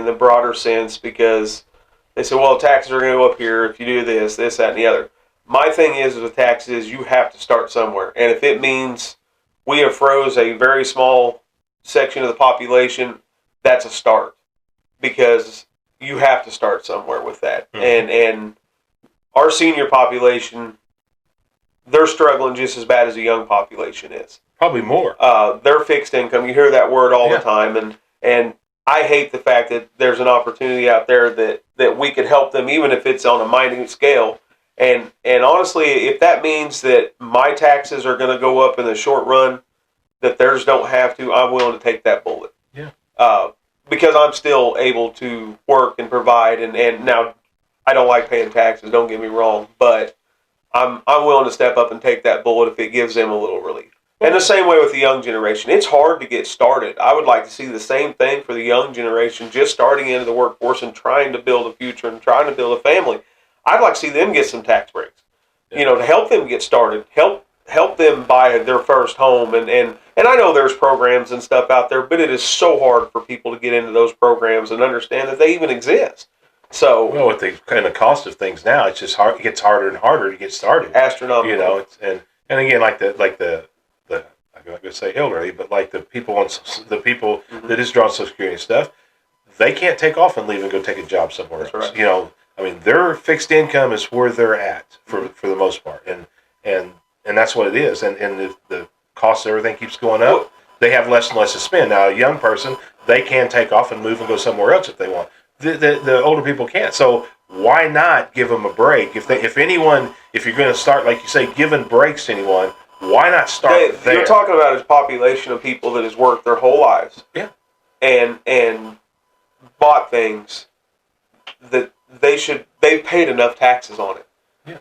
the broader sense, because they said, well, taxes are going to go up here if you do this, that, and the other. My thing is with taxes, you have to start somewhere. And if it means we have froze a very small section of the population, that's a start, because you have to start somewhere with that. And our senior population, they're struggling just as bad as the young population is. Probably more. They're fixed income. You hear that word all the time, and I hate the fact that there's an opportunity out there that we could help them, even if it's on a minute scale, And honestly, if that means that my taxes are going to go up in the short run, that theirs don't have to, I'm willing to take that bullet. Yeah. Because I'm still able to work and provide, and now I don't like paying taxes. Don't get me wrong, but I'm willing to step up and take that bullet if it gives them a little relief. And the same way with the young generation. It's hard to get started. I would like to see the same thing for the young generation just starting into the workforce and trying to build a future and trying to build a family. I'd like to see them get some tax breaks, to help them get started, help them buy their first home. And I know there's programs and stuff out there, but it is so hard for people to get into those programs and understand that they even exist. So, well, with the kind of cost of things now, it's just hard. It gets harder and harder to get started. Astronomical. And again, like the I'm not going to say elderly, but like the people that is drawing Social Security and stuff, they can't take off and leave and go take a job somewhere else. Right. I mean, their fixed income is where they're at for the most part, and that's what it is. And if the cost of everything keeps going up, they have less and less to spend. Now, a young person, they can take off and move and go somewhere else if they want. The older people can't. So why not give them a break? If you're going to start, like you say, giving breaks to anyone, why not start there? You're talking about a population of people that has worked their whole lives. Yeah. And bought things that they've paid enough taxes on it. Yeah.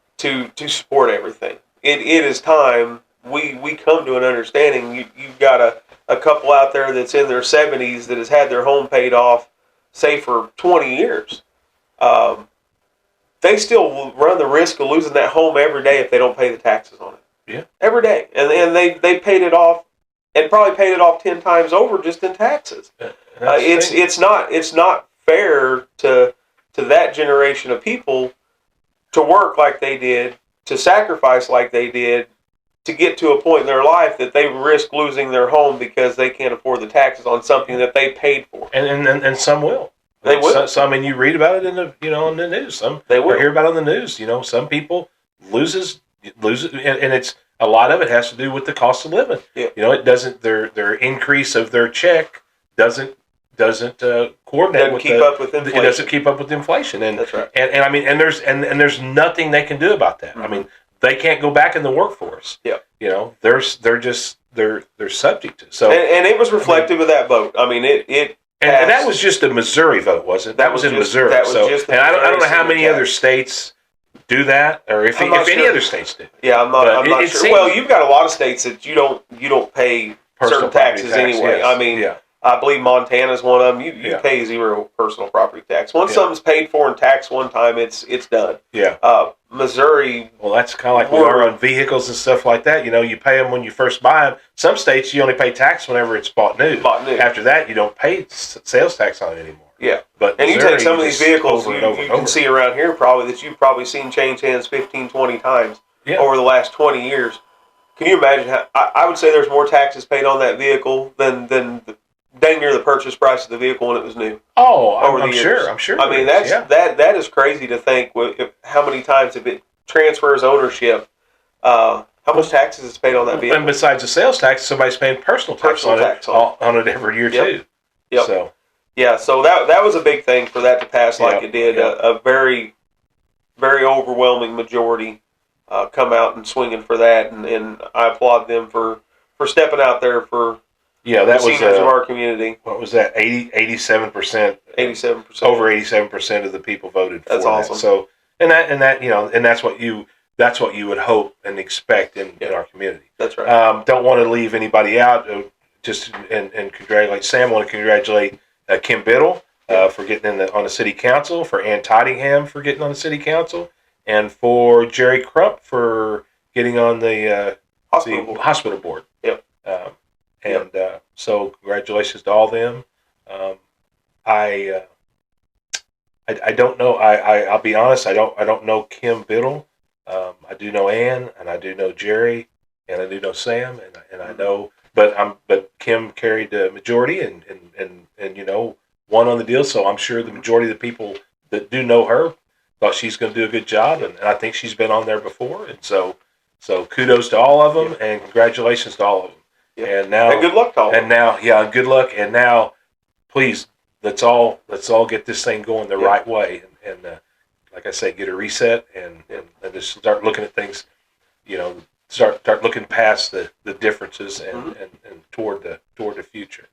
To support everything. It is time we come to an understanding. You've got a couple out there that's in their 70s that has had their home paid off, say for 20 years. They still run the risk of losing that home every day if they don't pay the taxes on it. Yeah. Every day. And they paid it off and probably paid it off 10 times over just in taxes. It's not fair to that generation of people to work like they did, to sacrifice like they did, to get to a point in their life that they risk losing their home because they can't afford the taxes on something that they paid for. And some will. They will. Some, and you read about it in the on the news. Some they will. Or hear about it on the news. Some people lose it, and it's a lot of it has to do with the cost of living. Yeah. It doesn't their increase of their check doesn't coordinate with keep up with inflation. It doesn't keep up with inflation, and that's right. And I mean, and there's nothing they can do about that. Mm-hmm. I mean, they can't go back in the workforce. Yeah. They're subject to. So and it was reflective of that vote. I mean, it. And that was just a Missouri vote, wasn't it? That was in Missouri. That was just and I don't know how many other states do that, or if any other states do. Yeah, I'm not sure. Well, you've got a lot of states that you don't pay certain taxes anyway. Yes. I mean, I believe Montana's one of them. You pay zero personal property tax. Once something's paid for and taxed one time, it's done. Yeah. Missouri. Well, that's kind of like we are on vehicles and stuff like that. You pay them when you first buy them. Some states you only pay tax whenever it's bought new. After that, you don't pay sales tax on it anymore. Yeah. But and Missouri, you take some of these vehicles you can see around here probably that you've probably seen change hands 15, 20 times over the last 20 years. Can you imagine how I would say there's more taxes paid on that vehicle than dang near the purchase price of the vehicle when it was new. Oh, I'm sure. I mean, that is crazy to think how many times if it transfers ownership, how much taxes is paid on that vehicle. And besides the sales tax, somebody's paying personal tax on it every year too. Yep. So that was a big thing for that to pass like it did. A very, very overwhelming majority come out and swinging for that, and I applaud them for stepping out there for. Yeah, that was seniors of our community. What was that? 87%. 87%. Over 87% of the people voted for that. That's awesome. So, and that's what you would hope and expect in our community. That's right. Don't want to leave anybody out. And congratulate Sam. Want to congratulate Kim Biddle for getting on the city council, for Ann Tottingham for getting on the city council, and for Jerry Crump for getting on the hospital board. Yep. So congratulations to all of them. I don't know. I'll be honest. I don't know Kim Biddle. I do know Ann, and I do know Jerry, and I do know Sam, and I know. But Kim carried the majority, and won on the deal. So I'm sure the majority of the people that do know her thought she's going to do a good job, and I think she's been on there before. And so kudos to all of them, and congratulations to all of them. Yeah. And good luck to all. And now, good luck. And now, please, let's all get this thing going the right way. And like I say, get a reset and just start looking at things, start looking past the differences and toward the future.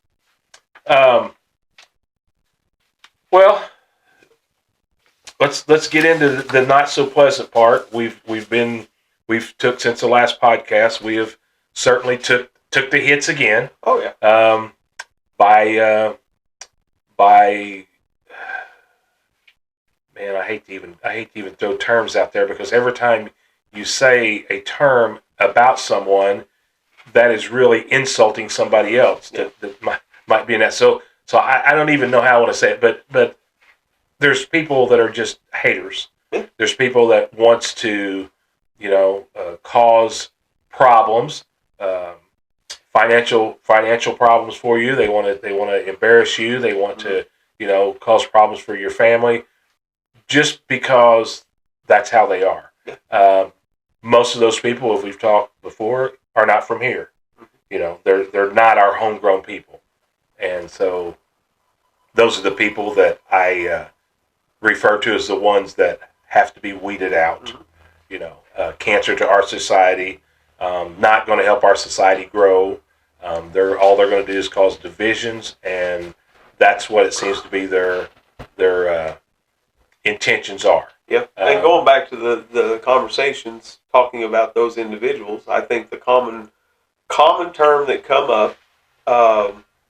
Well, let's get into the not so pleasant part. We've took since the last podcast. We have certainly took the hits again. Oh yeah. By man, I hate to even throw terms out there, because every time you say a term about someone, that is really insulting somebody else that might be in that. So I don't even know how I want to say it, but there's people that are just haters. Yeah. There's people that wants to, cause problems, financial problems for you. They want to embarrass you. They want to, cause problems for your family, just because that's how they are. Yeah. Most of those people, if we've talked before, are not from here. They're not our homegrown people, and so those are the people that I refer to as the ones that have to be weeded out. Cancer to our society, not going to help our society grow. All they're going to do is cause divisions, and that's what it seems to be their intentions are. Yeah, and going back to the conversations talking about those individuals, I think the common term that come up,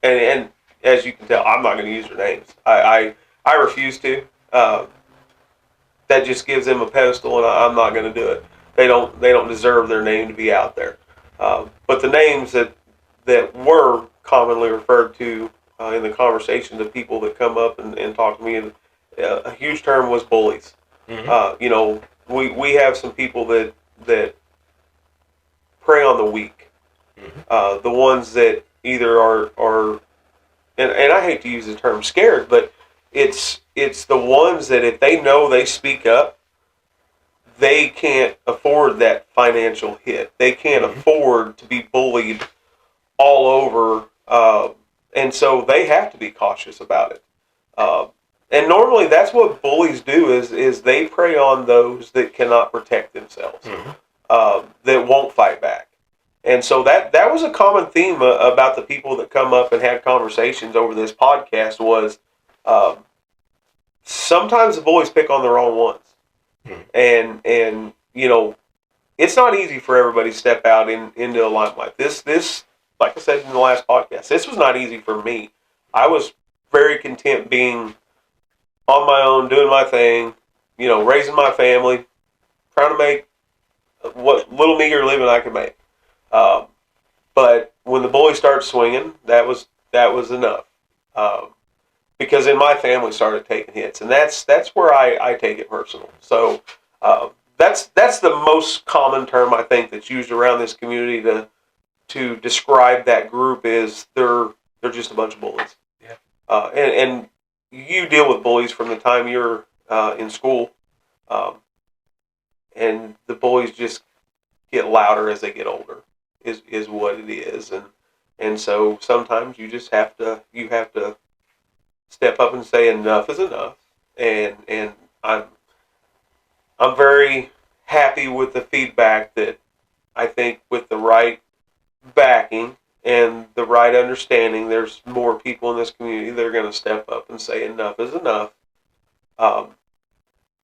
and as you can tell, I'm not going to use their names. I refuse to. That just gives them a pedestal, and I'm not going to do it. They don't deserve their name to be out there. But the names that were commonly referred to in the conversations of people that come up and talk to me, and a huge term was bullies. Mm-hmm. We have some people that prey on the weak, the ones that either are and I hate to use the term scared, but it's the ones that if they know they speak up, they can't afford that financial hit. They can't afford to be bullied all over, and so they have to be cautious about it. And normally that's what bullies do is they prey on those that cannot protect themselves, that won't fight back. And so that was a common theme about the people that come up and had conversations over this podcast was sometimes the bullies pick on the wrong ones. And it's not easy for everybody to step out into a limelight. This, like I said in the last podcast, this was not easy for me. I was very content being on my own, doing my thing, raising my family, trying to make what little meager living I could make. But when the bully started swinging, that was enough. Because then my family started taking hits, and that's where I take it personal. So that's the most common term I think that's used around this community to describe that group is they're just a bunch of bullies. Yeah. And you deal with bullies from the time you're in school, and the bullies just get louder as they get older. Is what it is, and so sometimes you just have to step up and say enough is enough, and I'm very happy with the feedback that I think with the right backing and the right understanding, there's more people in this community that are going to step up and say enough is enough.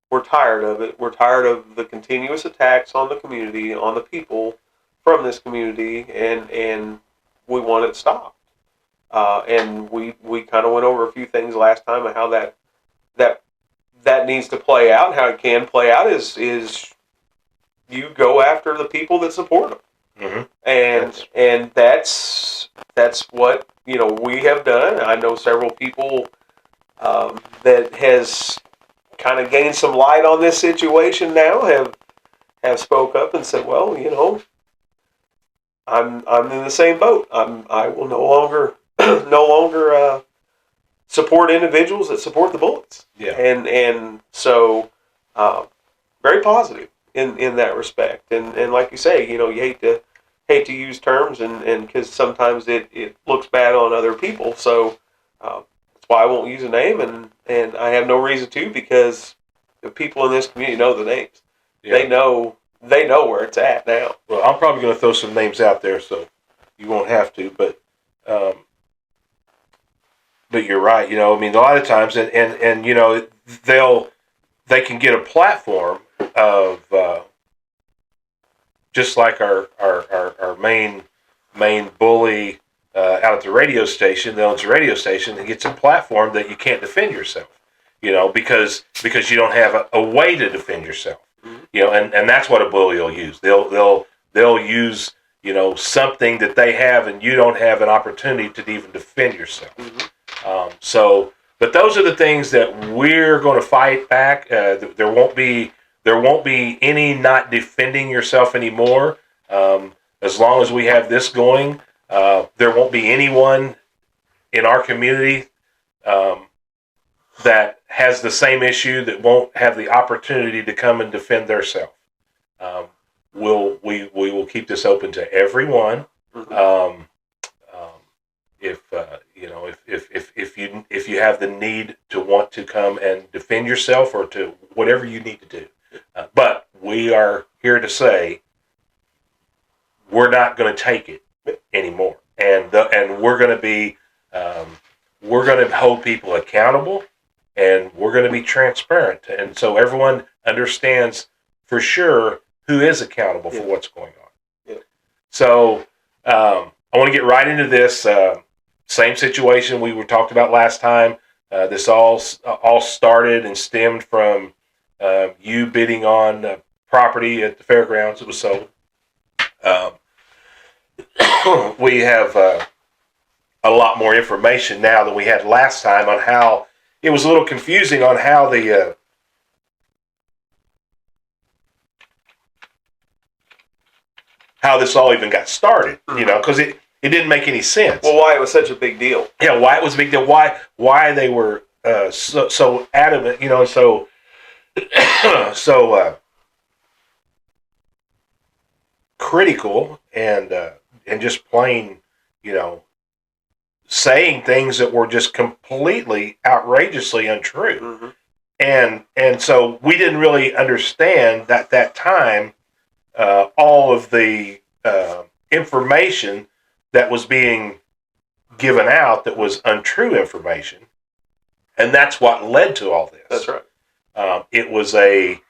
We're tired of it. We're tired of the continuous attacks on the community, on the people from this community, and we want it stopped. And we kind of went over a few things last time and how that needs to play out. How it can play out is you go after the people that support them, and that's what we have done. I know several people that has kind of gained some light on this situation now have spoke up and said, well, I'm in the same boat. I will no longer support individuals that support the bullets. Yeah. And so very positive in that respect. And like you say, you hate to use terms and because sometimes it looks bad on other people. So that's why I won't use a name and I have no reason to, because The people in this community know the names. Yeah. They know where it's at now. Well, I'm probably going to throw some names out there, so you won't have to. But you're right. You know, I mean, a lot of times, and you know, they can get a platform of just like our main bully out at the radio station that owns the radio station that gets a platform that you can't defend yourself. You know, because you don't have a way to defend yourself. Mm-hmm. You know, and that's what a bully will use. They'll use, you know, something that they have and you don't have an opportunity to even defend yourself. Mm-hmm. But those are the things that we're going to fight back. There won't be any not defending yourself anymore. As long as we have this going, there won't be anyone in our community that has the same issue that won't have the opportunity to come and defend themselves. We will keep this open to everyone. Mm-hmm. If you have the need to want to come and defend yourself or to whatever you need to do, but we are here to say we're not going to take it anymore, and we're going to be we're going to hold people accountable, and we're going to be transparent, and so everyone understands for sure who is accountable for what's going on. Yeah. So I want to get right into this. Same situation we were talked about last time. This all started and stemmed from you bidding on property at the fairgrounds that was sold. We have a lot more information now than we had last time on how it was a little confusing on how the how this all even got started. You know, because it didn't make any sense. Well, why it was such a big deal? Yeah, why it was a big deal? Why they were so adamant? You know, so critical and just plain, you know, saying things that were just completely outrageously untrue. Mm-hmm. And so we didn't really understand at that time all of the information that was being given out that was untrue information, and that's what led to all this. That's right. It was a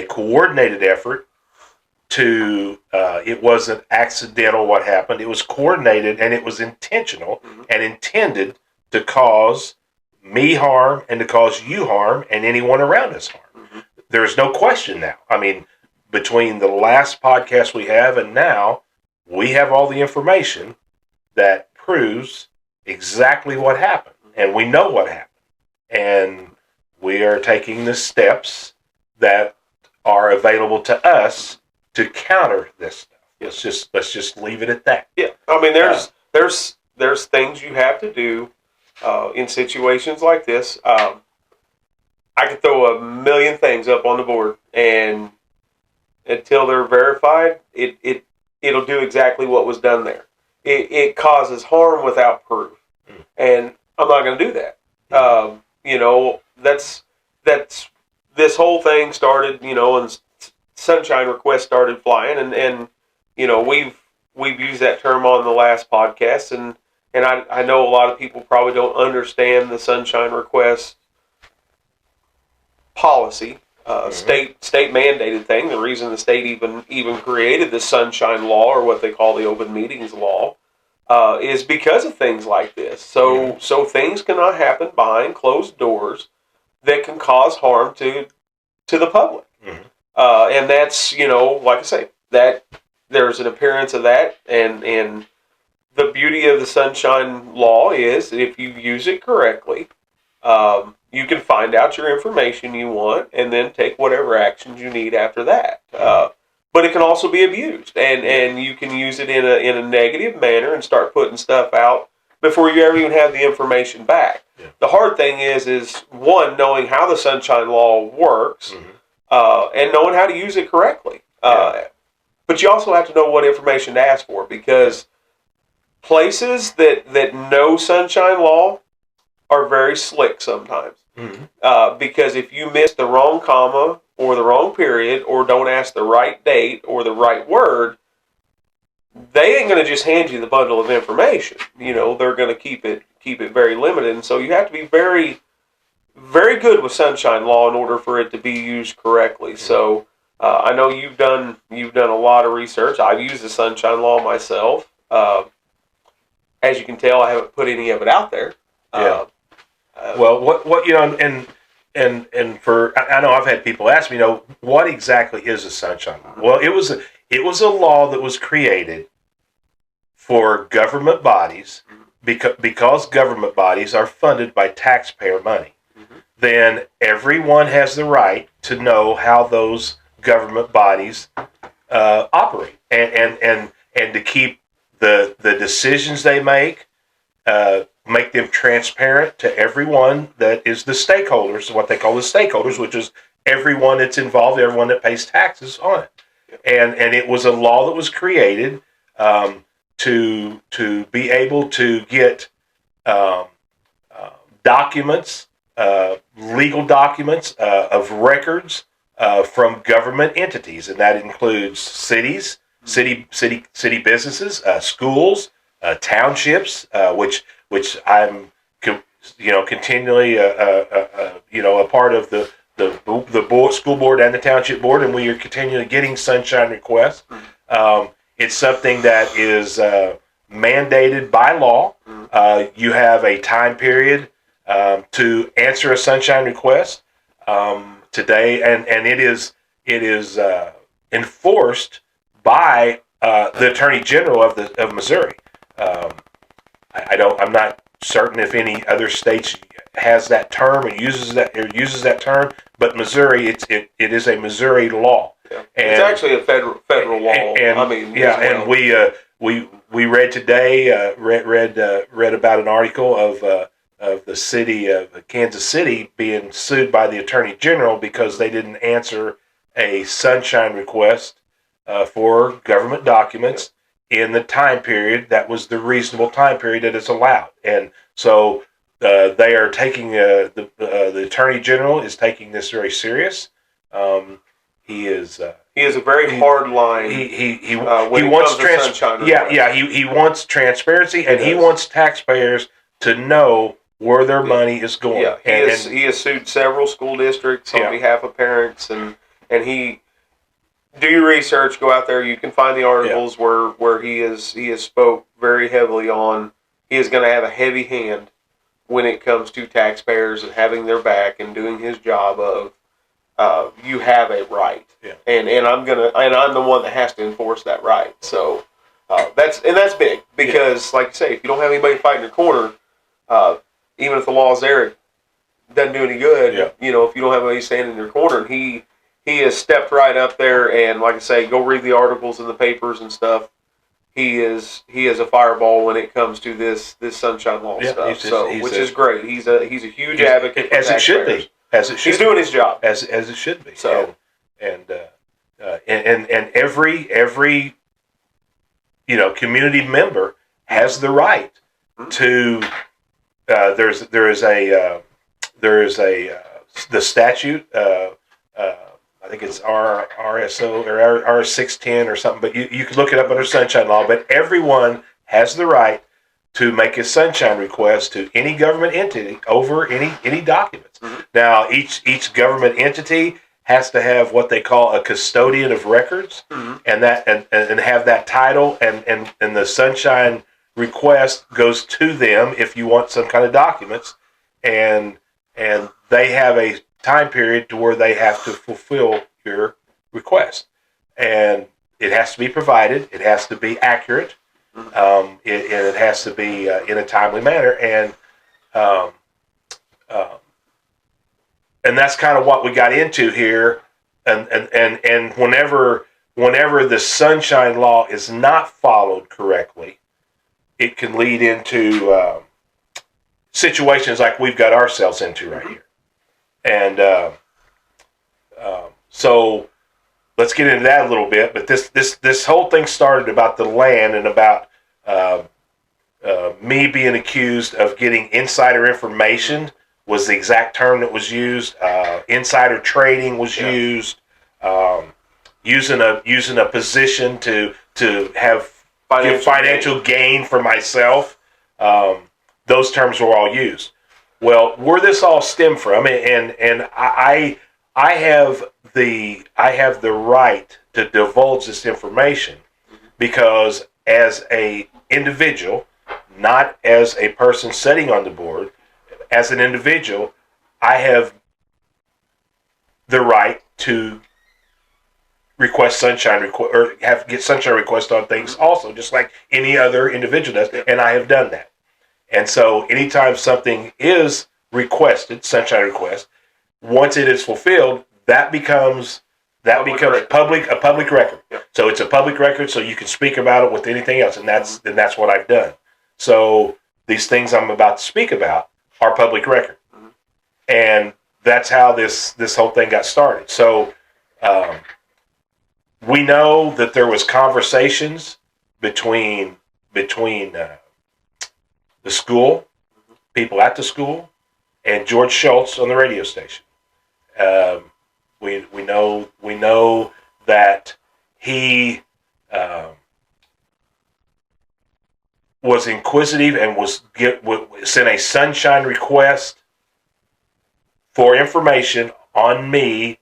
coordinated effort to. It wasn't accidental what happened. It was coordinated and it was intentional. Mm-hmm. And intended to cause me harm and to cause you harm and anyone around us harm. Mm-hmm. There's no question now. I mean, between the last podcast we have and now, we have all the information that proves exactly what happened. And we know what happened. And we are taking the steps that are available to us to counter this stuff. Let's just leave it at that. Yeah. I mean, there's things you have to do in situations like this. I could throw a million things up on the board, and until they're verified, it'll do exactly what was done there. It causes harm without proof, and I'm not going to do that. You know, that's this whole thing started. You know, and sunshine requests started flying, and you know we've used that term on the last podcast, and I know a lot of people probably don't understand the sunshine request policy. State mandated thing. The reason the state even created the sunshine law, or what they call the open meetings law, is because of things like this. So things cannot happen behind closed doors that can cause harm to the public. Mm-hmm. And that's, you know, like I say, that there's an appearance of that, and the beauty of the sunshine law is that if you use it correctly, you can find out your information you want and then take whatever actions you need after that. But it can also be abused, and you can use it in a negative manner and start putting stuff out before you ever even have the information back. Yeah. The hard thing is one, knowing how the sunshine law works, mm-hmm. And knowing how to use it correctly. But you also have to know what information to ask for, because places that know sunshine law are very slick sometimes. Because if you miss the wrong comma or the wrong period or don't ask the right date or the right word, they ain't going to just hand you the bundle of information. They're going to keep it very limited, and so you have to be very, very good with sunshine law in order for it to be used correctly. So I know you've done a lot of research. I've used the sunshine law myself. As you can tell, I haven't put any of it out there. Yeah. Well, what and for I know I've had people ask me, what exactly is a sunshine law? Well, it was a law that was created for government bodies because government bodies are funded by taxpayer money. Then everyone has the right to know how those government bodies operate and to keep the decisions they make them transparent to everyone that is the stakeholders, what they call the stakeholders, which is everyone that's involved, everyone that pays taxes on it. And it was a law that was created to be able to get documents, legal documents of records from government entities, and that includes cities, city businesses, schools, townships, which I'm continually a part of the board, school board and the township board, and we are continually getting sunshine requests. It's something that is mandated by law. You have a time period to answer a sunshine request today, and it is enforced by the Attorney General of Missouri. I'm not certain if any other states has that term and uses that term, but Missouri, it is a Missouri law. Yeah. And it's actually a federal law. And we read today read about an article of the city of Kansas City being sued by the Attorney General because they didn't answer a sunshine request for government documents in the time period that was the reasonable time period that is allowed. And so they are taking the Attorney General is taking this very serious. He is a very hard line. He wants he wants transparency, and he wants taxpayers to know where their money is going. Yeah, he has sued several school districts on behalf of parents, and he. Do your research. Go out there. You can find the articles where he has spoke very heavily on. He is going to have a heavy hand when it comes to taxpayers and having their back and doing his job of you have a right. Yeah. And I'm the one that has to enforce that right. So that's big because, like you say, if you don't have anybody fighting your corner, even if the law is there, it doesn't do any good. Yeah. If you don't have anybody standing in your corner, and he has stepped right up there, and like I say, go read the articles in the papers and stuff. He is a fireball when it comes to this sunshine law stuff. Which is great. He's a huge advocate for as it should be. As it should. He's doing his job as it should be. So and every community member has the right to. There is the statute. I think it's RSO or R610 or something, but you can look it up under sunshine law. But everyone has the right to make a sunshine request to any government entity over any documents. Mm-hmm. Now, each government entity has to have what they call a custodian of records, and have that title, and the sunshine request goes to them if you want some kind of documents, and they have a time period to where they have to fulfill your request, and it has to be provided. It has to be accurate, and it has to be in a timely manner, and that's kind of what we got into here. And whenever the sunshine law is not followed correctly, it can lead into situations like we've got ourselves into right here. And so let's get into that a little bit. But this whole thing started about the land and about me being accused of getting insider information was the exact term that was used. Insider trading was used. Using a position to have financial gain for myself. Those terms were all used. Well, where this all stemmed from, and I have the right to divulge this information because as a individual, not as a person sitting on the board, as an individual, I have the right to request sunshine or get sunshine requests on things also, just like any other individual does, and I have done that. And so anytime something is requested, sunshine request, once it is fulfilled, that becomes a public record. Yep. So it's a public record, so you can speak about it with anything else, and that's what I've done. So these things I'm about to speak about are public record, and that's how this whole thing got started. So we know that there was conversations between the school, people at the school, and George Schultz on the radio station. We know that he was inquisitive and sent a sunshine request for information on me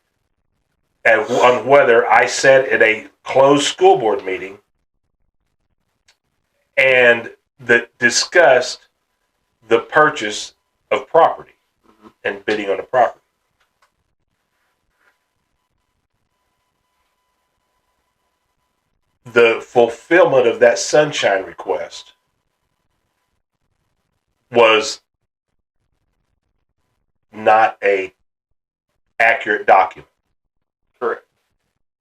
and on whether I sat at a closed school board meeting and that discussed the purchase of property and bidding on the property. The fulfillment of that sunshine request was not a accurate document. Correct.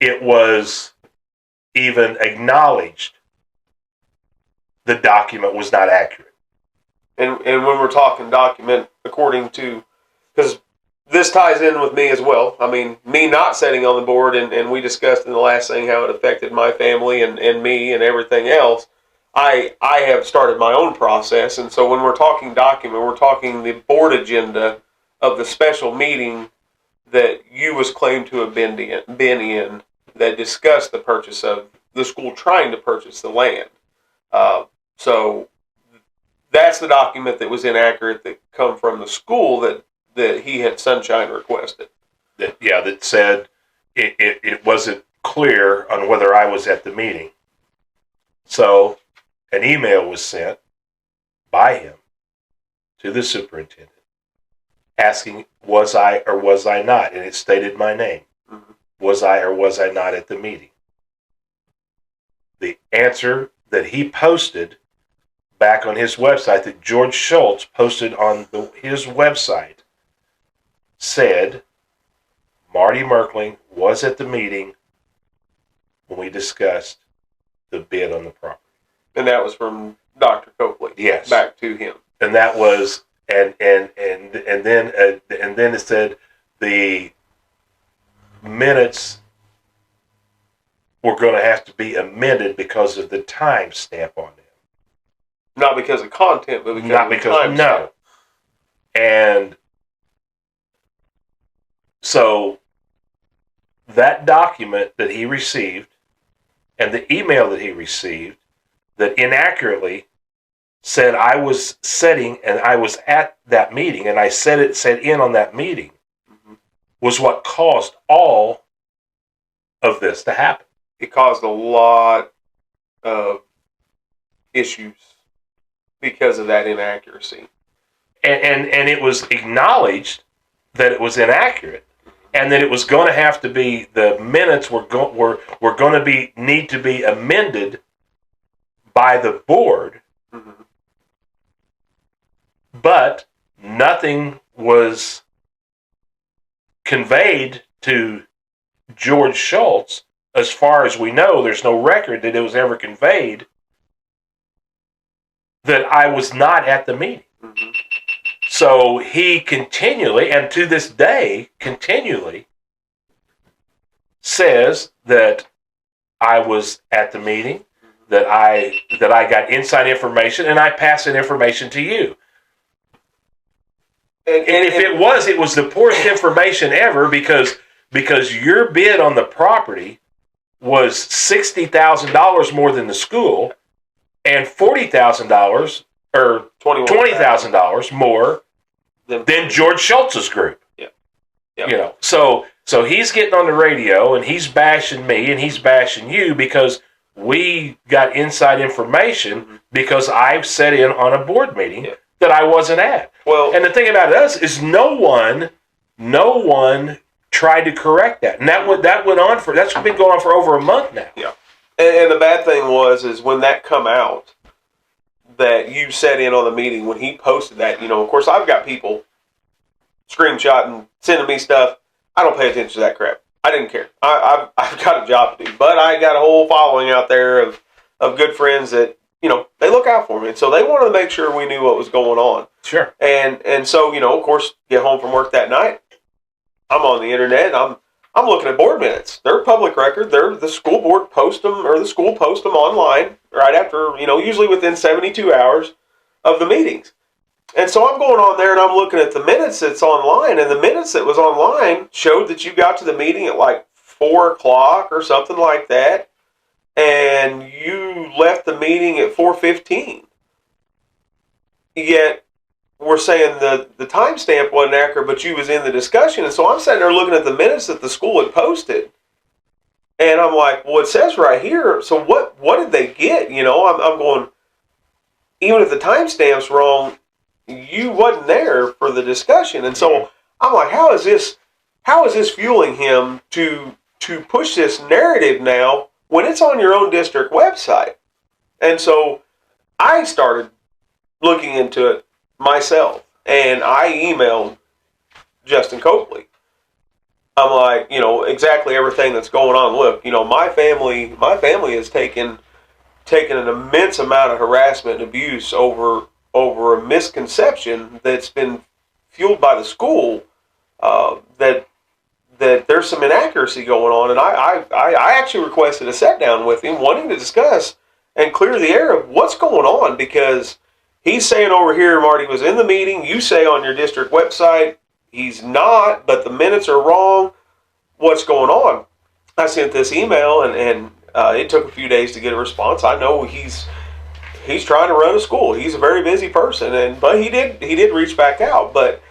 It was even acknowledged the document was not accurate. And when we're talking document, according to, because this ties in with me as well. I mean, me not sitting on the board, and we discussed in the last thing how it affected my family and me and everything else. I have started my own process, and so when we're talking document, we're talking the board agenda of the special meeting that you was claimed to have been in that discussed the purchase of the school trying to purchase the land. So that's the document that was inaccurate that come from the school that he had sunshine requested. That said it wasn't clear on whether I was at the meeting. So an email was sent by him to the superintendent asking, was I or was I not? And it stated my name. Mm-hmm. Was I or was I not at the meeting? The answer that he posted back on his website, that George Schultz posted on his website, said Marty Merkling was at the meeting when we discussed the bid on the property. And that was from Dr. Copley. Yes. Back to him. And that was and then it said the minutes were going to have to be amended because of the time stamp on them. Not because of content, but because of the time stamp. And so that document that he received and the email that he received that inaccurately said I was sitting and I was at that meeting and I sat in on that meeting was what caused all of this to happen. It caused a lot of issues because of that inaccuracy. And it was acknowledged that it was inaccurate and that it was going to have to be, the minutes were going to need to be amended by the board. Mm-hmm. But nothing was conveyed to George Schultz. As far as we know, there's no record that it was ever conveyed that I was not at the meeting. Mm-hmm. So he continually, and to this day, continually says that I was at the meeting, that I got inside information, and I passed that information to you. if it was the poorest information ever because your bid on the property was $60,000 more than the school, and $40,000 or $20,000 more than George Schultz's group. Yeah. You know, so he's getting on the radio and he's bashing me and he's bashing you because we got inside information because I've sat in on a board meeting that I wasn't at. Well, and the thing about us is no one tried to correct that, and that's been going on for over a month now. Yeah, and the bad thing is when that come out that you sat in on the meeting when he posted that. You know, of course, I've got people screenshotting, sending me stuff. I don't pay attention to that crap. I didn't care. I've got a job to do, but I got a whole following out there of good friends that, you know, they look out for me, and so they wanted to make sure we knew what was going on. Sure. And so, you know, of course, get home from work that night. I'm on the internet. I'm looking at board minutes. They're public record. The school board post them, or the school post them online right after, you know, usually within 72 hours of the meetings. And so I'm going on there and I'm looking at the minutes that's online, and the minutes that was online showed that you got to the meeting at like 4 o'clock or something like that, and you left the meeting at 4:15. Yet we're saying the timestamp wasn't accurate, but you was in the discussion. And so I'm sitting there looking at the minutes that the school had posted. And I'm like, well, it says right here, so what did they get? You know, I'm going, even if the timestamp's wrong, you wasn't there for the discussion. And so I'm like, how is this fueling him to push this narrative now when it's on your own district website? And so I started looking into it myself, and I emailed Justin Copley. I'm like, you know, exactly everything that's going on. Look, you know, my family has taken an immense amount of harassment and abuse over a misconception that's been fueled by the school, that there's some inaccuracy going on, and I actually requested a sit down with him, wanting to discuss and clear the air of what's going on, because he's saying over here, Marty was in the meeting. You say on your district website he's not, but the minutes are wrong. What's going on? I sent this email, and it took a few days to get a response. I know he's trying to run a school. He's a very busy person, but he did reach back out. But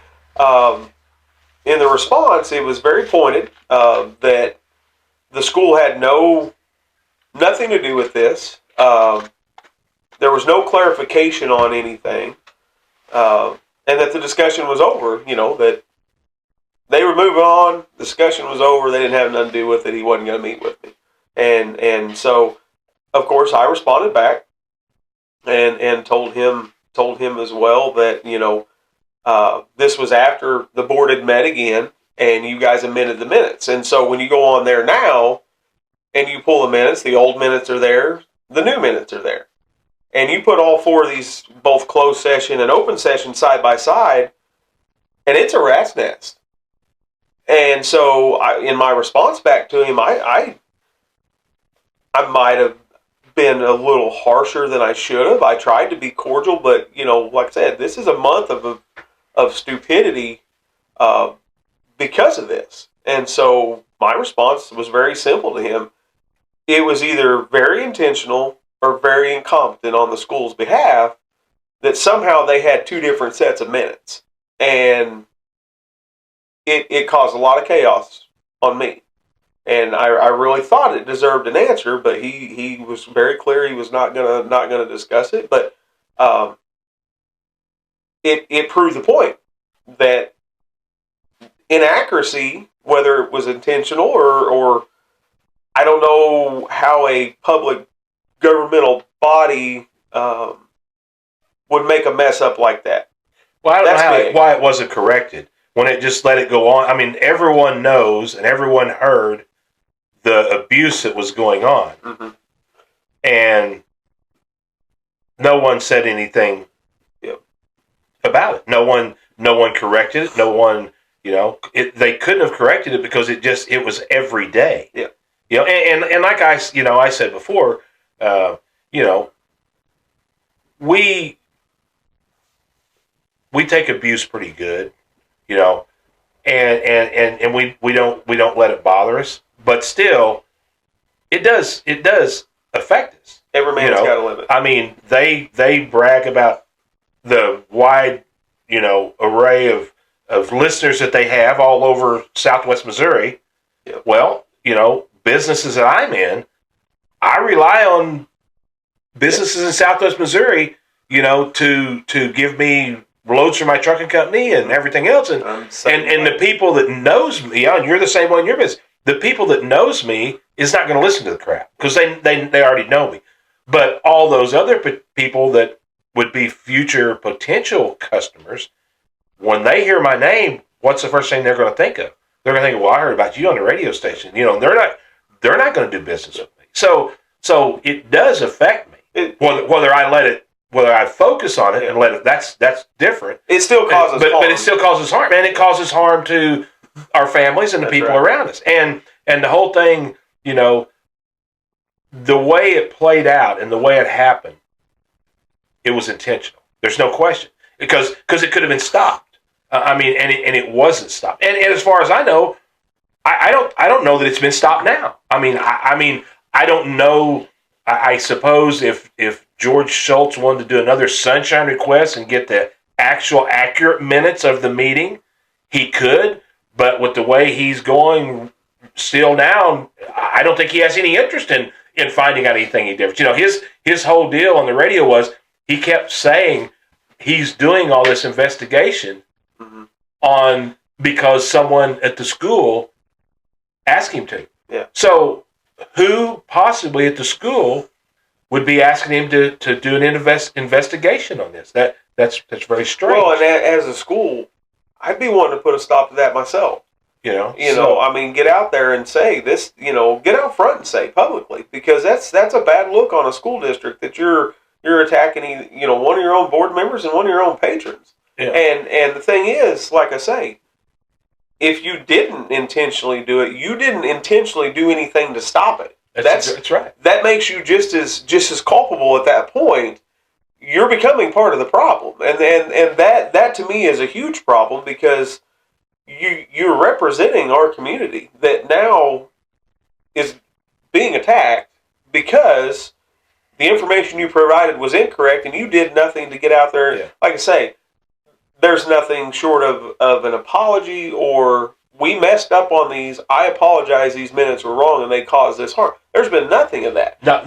in the response, it was very pointed that the school had nothing to do with this. There was no clarification on anything, and that the discussion was over. You know, that they were moving on. The discussion was over. They didn't have nothing to do with it. He wasn't going to meet with me, and so, of course, I responded back and told him as well that, you know, this was after the board had met again, and you guys amended the minutes. And so when you go on there now and you pull the minutes, the old minutes are there, the new minutes are there. And you put all four of these, both closed session and open session, side by side, and it's a rat's nest. And so in my response back to him, I might have been a little harsher than I should have. I tried to be cordial, but, you know, like I said, this is a month of stupidity because of this. And so my response was very simple to him. It was either very intentional or very incompetent on the school's behalf that somehow they had two different sets of minutes. And it caused a lot of chaos on me. And I really thought it deserved an answer, but he was very clear he was not gonna discuss it. But it proved the point that inaccuracy, whether it was intentional or I don't know how a public governmental body would make a mess up like that. Well, I don't know why it wasn't corrected when it just let it go on. I mean, everyone knows and everyone heard the abuse that was going on, and no one said anything about it. No one corrected it. No one, you know, they couldn't have corrected it because it was every day. Yeah. You know, and like I said before, you know, we take abuse pretty good. you know, and we don't let it bother us, but still, it does affect us. Every man's got a limit. I mean, they brag about the wide, array of listeners that they have all over Southwest Missouri. Yep. Well, businesses that I'm in, I rely on businesses in Southwest Missouri, to give me loads for my trucking company and everything else, and the people that knows me, and you're the same way in your business. The people that knows me is not going to listen to the crap because they already know me. But all those other people that would be future potential customers, when they hear my name, what's the first thing they're going to think of? They're going to think, well, I heard about you on the radio station. They're not going to do business with me. So it does affect me. Whether I focus on it and let it, that's different. It still causes harm. But it still causes harm. And it causes harm to our families and the people around us. And the whole thing, the way it played out and the way it happened, it was intentional. There's no question. Because it could have been stopped. And it wasn't stopped. And as far as I know, I don't know that it's been stopped now. I don't know. I suppose if George Schultz wanted to do another sunshine request and get the actual accurate minutes of the meeting, he could. But with the way he's going still now, I don't think he has any interest in finding out anything different. His whole deal on the radio was he kept saying he's doing all this investigation on because someone at the school asked him to. Yeah. So who possibly at the school would be asking him to do an investigation on this? That's very strange. Well, and as a school, I'd be wanting to put a stop to that myself. Get out there and say this. Get out front and say publicly, because that's a bad look on a school district that you're attacking. One of your own board members and one of your own patrons. Yeah. And the thing is, like I say, if you didn't intentionally do it, you didn't intentionally do anything to stop it. That's right. That makes you just as culpable at that point. You're becoming part of the problem, and that to me is a huge problem, because you're representing our community that now is being attacked because the information you provided was incorrect, and you did nothing to get out there. Yeah. Like I say, there's nothing short of an apology or we messed up on these. I apologize. These minutes were wrong and they caused this harm. There's been nothing of that. No.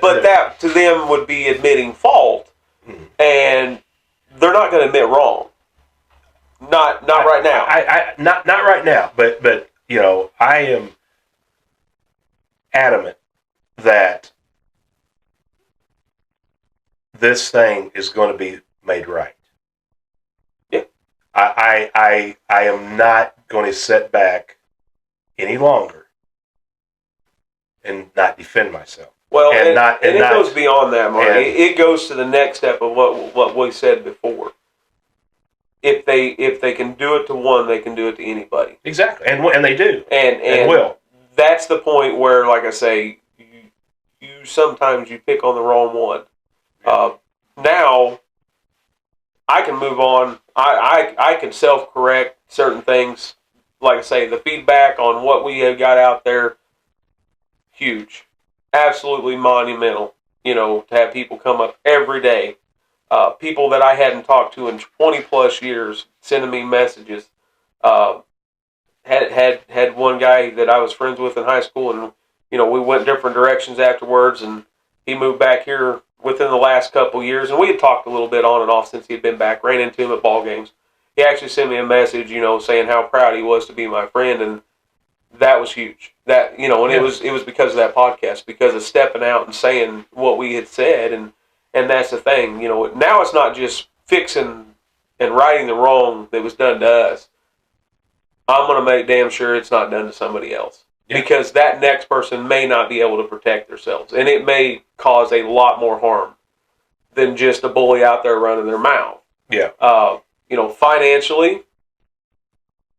But that to them would be admitting fault, and they're not going to admit wrong. Not right now. Not right now. But I am adamant that this thing is going to be made right. Yeah. I am not going to sit back any longer and not defend myself. Well, and it goes beyond that, Marty. It goes to the next step of what we said before. If they can do it to one, they can do it to anybody. Exactly, and they do, and will. That's the point where, like I say, you sometimes you pick on the wrong one. Now, I can move on. I can self-correct certain things. Like I say, the feedback on what we have got out there, huge. Absolutely monumental, to have people come up every day. People that I hadn't talked to in 20 plus years sending me messages. Had one guy that I was friends with in high school, and we went different directions afterwards, and he moved back here within the last couple years, and we had talked a little bit on and off since he had been back. Ran into him at ball games. He actually sent me a message, saying how proud he was to be my friend, and that was huge. That and it was because of that podcast, because of stepping out and saying what we had said, and that's the thing. Now it's not just fixing and righting the wrong that was done to us. I'm going to make damn sure it's not done to somebody else. Yeah. Because that next person may not be able to protect themselves, and it may cause a lot more harm than just a bully out there running their mouth. Yeah. Financially,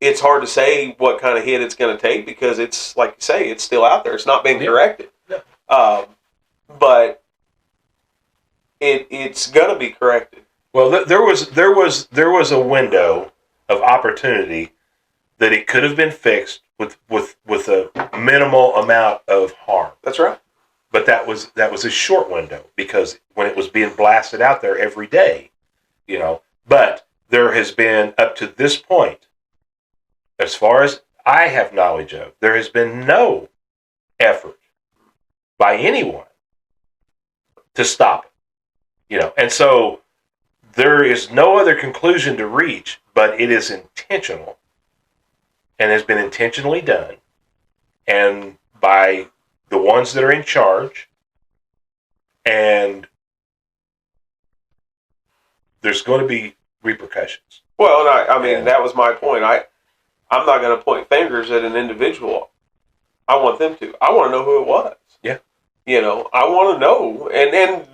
it's hard to say what kind of hit it's going to take, because it's, like you say, it's still out there. It's not being corrected. Yeah. But it's going to be corrected. Well, there was a window of opportunity that it could have been fixed with a minimal amount of harm. That's right. But that was a short window, because when it was being blasted out there every day, But there has been, up to this point, as far as I have knowledge of, there has been no effort by anyone to stop it. And so there is no other conclusion to reach, but it is intentional and has been intentionally done, and by the ones that are in charge, and there's going to be repercussions. Well, and I mean, that was my point. I'm not going to point fingers at an individual. I want them to. I want to know who it was. Yeah. I want to know, and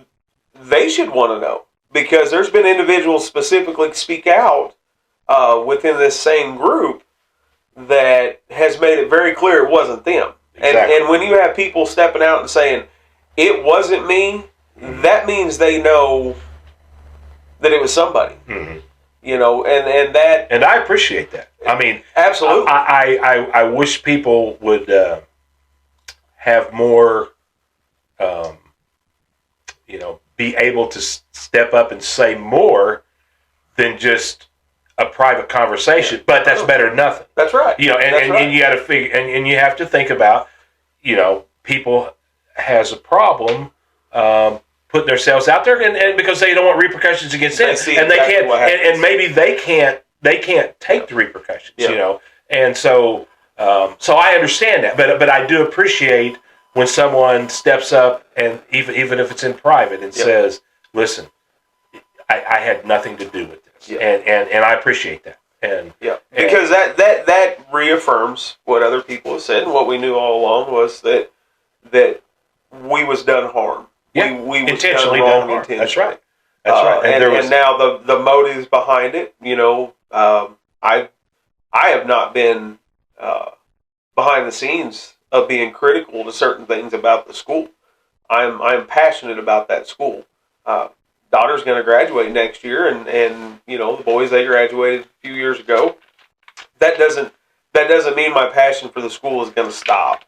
they should want to know, because there's been individuals specifically speak out within this same group that has made it very clear it wasn't them. Exactly. And when you have people stepping out and saying, it wasn't me, that means they know that it was somebody. Mm-hmm. And that... And I appreciate that. I mean... Absolutely. I wish people would have more, be able to step up and say more than just a private conversation, but that's better than nothing. That's right. And you got to figure, and you have to think about, people has a problem putting themselves out there, and because they don't want repercussions against them, and they can't, and maybe they can't take the repercussions, and so I understand that, but I do appreciate when someone steps up, and even if it's in private, and says, "Listen, I had nothing to do with this," and I appreciate that. Because that reaffirms what other people have said, and what we knew all along was that we was done harm. Yeah, we was intentionally done wrong. harm. That's right. And now the motives behind it, I have not been behind the scenes of being critical to certain things about the school. I'm passionate about that school. Daughter's going to graduate next year, and the boys, they graduated a few years ago. That doesn't mean my passion for the school is going to stop.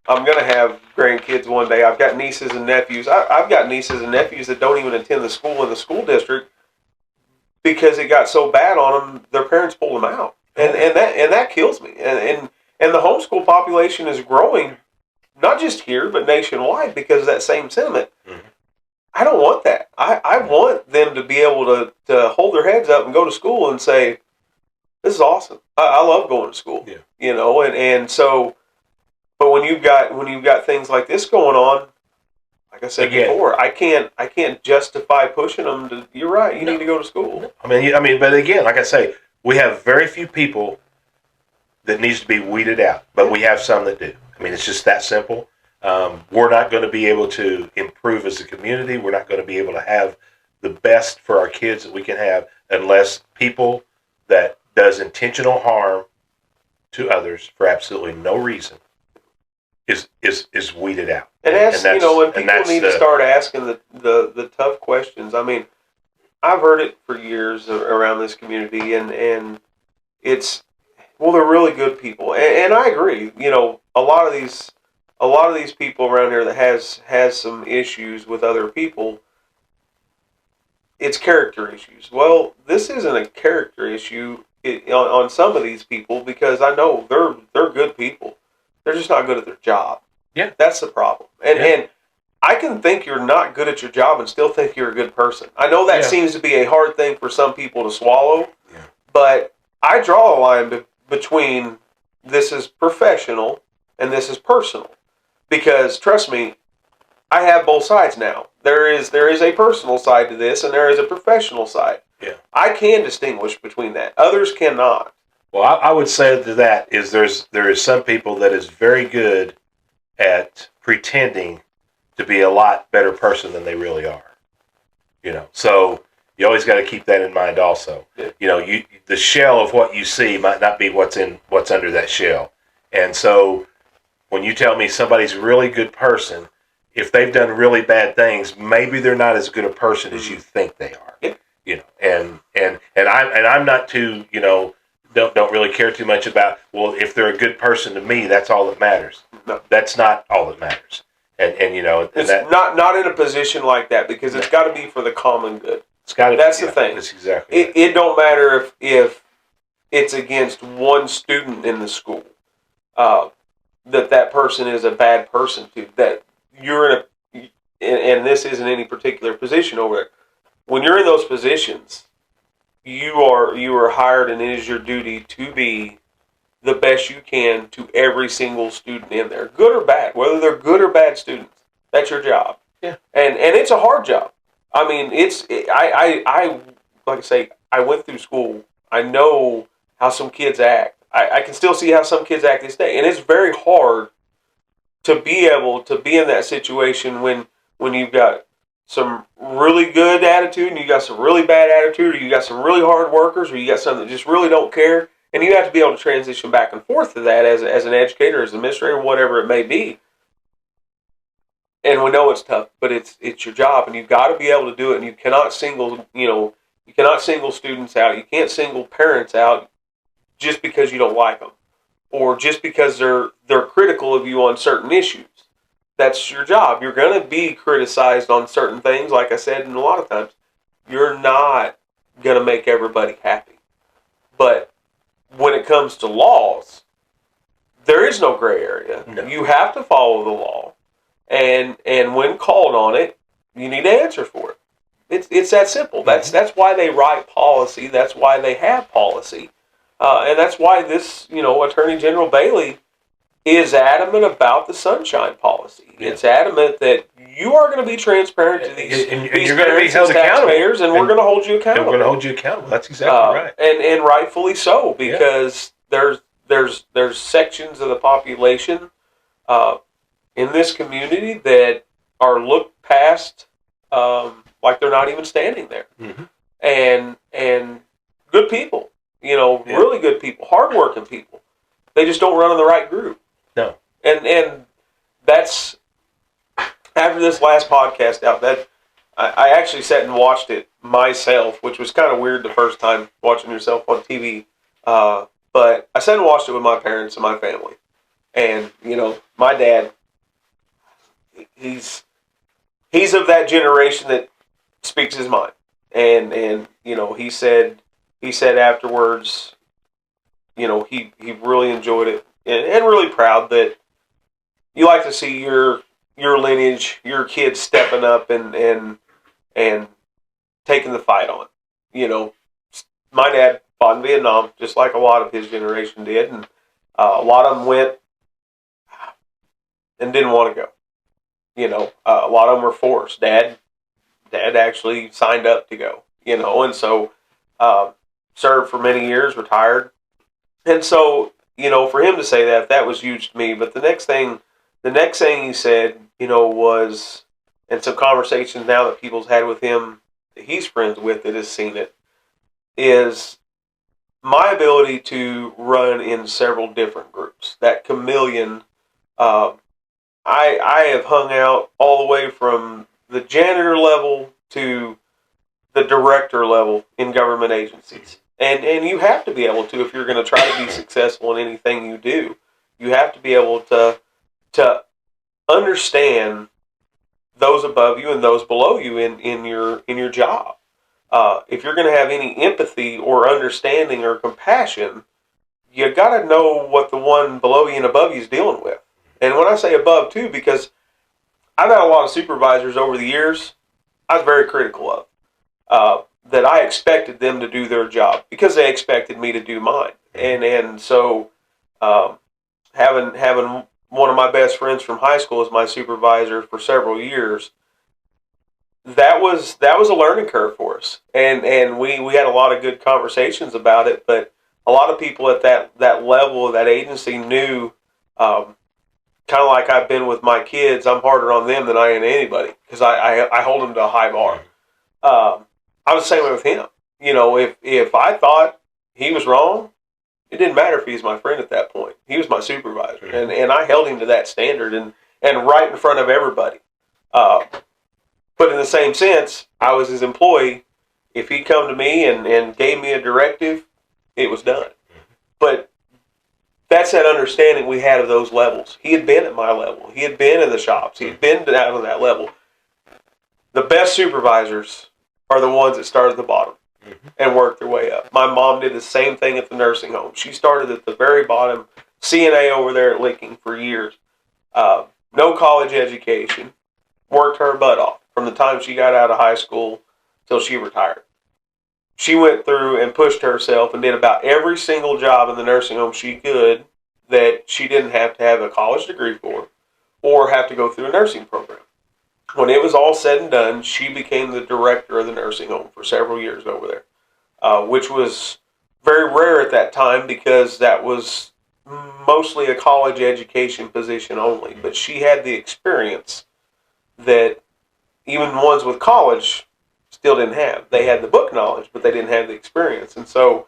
I'm going to have grandkids one day. I've got nieces and nephews. I've got nieces and nephews that don't even attend the school in the school district because it got so bad on them, their parents pulled them out, and that kills me. And the homeschool population is growing, not just here but nationwide, because of that same sentiment. Mm-hmm. I don't want that. I want them to be able to hold their heads up and go to school and say, "This is awesome. I love going to school." Yeah. And so, but when you've got things like this going on, like I said before, I can't justify pushing them to. You're right. You need to go to school. I mean, but again, like I say, we have very few people that needs to be weeded out, but we have some that do. I mean, it's just that simple. We're not going to be able to improve as a community. We're not going to be able to have the best for our kids that we can have unless people that does intentional harm to others for absolutely no reason is weeded out. And when people need to start asking the tough questions. I mean, I've heard it for years around this community, and it's, well, they're really good people, and I agree. A lot of these people around here that has some issues with other people, it's character issues. Well, this isn't a character issue on some of these people, because I know they're good people. They're just not good at their job. Yeah, that's the problem. And I can think you're not good at your job and still think you're a good person. I know that seems to be a hard thing for some people to swallow, but I draw a line between this is professional and this is personal. Because trust me, I have both sides now. There is a personal side to this, and there is a professional side. Yeah, I can distinguish between that. Others cannot. Well, I would say to that is there is some people that is very good at pretending to be a lot better person than they really are. So you always got to keep that in mind. Also, the shell of what you see might not be what's under that shell, and so. When you tell me somebody's a really good person, if they've done really bad things, maybe they're not as good a person as you think they are. Yeah. I'm not too, don't really care too much about, well, if they're a good person to me, that's all that matters. No. That's not all that matters. And it's not in a position like that, because it's got to be for the common good. It's got to. That's the thing. That's exactly. It don't matter if it's against one student in the school, that person is a bad person to. That you're in a, and this isn't any particular position over there. When you're in those positions, you are hired, and it is your duty to be the best you can to every single student in there, good or bad, whether they're good or bad students. That's your job. Yeah. And it's a hard job. I mean, I like I say, I went through school. I know how some kids act. I can still see how some kids act this day, and it's very hard to be able to be in that situation when you've got some really good attitude, and you got some really bad attitude, or you got some really hard workers, or you got some that just really don't care. And you have to be able to transition back and forth to that as an educator, as an administrator, whatever it may be. And we know it's tough, but it's your job, and you've got to be able to do it. And you cannot single students out. You can't single parents out just because you don't like them, or just because they're critical of you on certain issues. That's your job. You're going to be criticized on certain things. Like I said, and a lot of times, you're not going to make everybody happy. But when it comes to laws, there is no gray area. No. You have to follow the law, and when called on it, you need to answer for it. It's that simple. That's why they write policy. That's why they have policy, and that's why this Attorney General Bailey is adamant about the sunshine policy. Yeah. It's adamant that you are going to be transparent to these and you're going to be held taxpayers, and we're going to hold you accountable. We're going to hold you accountable. That's exactly right, and rightfully so, because there's sections of the population in this community that are looked past like they're not even standing there, and good people, really good people, hardworking people. They just don't run in the right group. No, and that's after this last podcast out. That I actually sat and watched it myself, which was kind of weird the first time watching yourself on TV. But I sat and watched it with my parents and my family, and my dad, he's of that generation that speaks his mind, and he said afterwards, he really enjoyed it, and really proud that you like to see your lineage, your kids stepping up and taking the fight on. My dad fought in Vietnam, just like a lot of his generation did, and a lot of them went and didn't want to go. A lot of them were forced. Dad actually signed up to go. And so served for many years, retired. And so, for him to say that was huge to me. But the next thing he said, was, and some conversations now that people's had with him that he's friends with that has seen it, is my ability to run in several different groups. That chameleon, I have hung out all the way from the janitor level to the director level in government agencies. And you have to be able to, if you're going to try to be successful in anything you do, you have to be able to understand those above you and those below you in your job. If you're going to have any empathy or understanding or compassion, you got to know what the one below you and above you is dealing with. And when I say above too, because I've had a lot of supervisors over the years I was very critical of. That I expected them to do their job because they expected me to do mine. And so having one of my best friends from high school as my supervisor for several years, that was a learning curve for us. And we had a lot of good conversations about it, but a lot of people at that level of that agency knew, kind of like I've been with my kids, I'm harder on them than I am anybody because I hold them to a high bar. I was the same way with him. If I thought he was wrong, it didn't matter if he was my friend at that point. He was my supervisor, and I held him to that standard, and right in front of everybody. But in the same sense, I was his employee. If he'd come to me and gave me a directive, it was done. But that's that understanding we had of those levels. He had been at my level. He had been in the shops. He had been down on that level. The best supervisors are the ones that start at the bottom and work their way up. My mom did the same thing at the nursing home. She started at the very bottom, CNA over there at Licking for years. No college education. Worked her butt off from the time she got out of high school till she retired. She went through and pushed herself and did about every single job in the nursing home she could that she didn't have to have a college degree for or have to go through a nursing program. When it was all said and done, she became the director of the nursing home for several years over there, which was very rare at that time because that was mostly a college education position only. But she had the experience that even ones with college still didn't have. They had the book knowledge, but they didn't have the experience. And so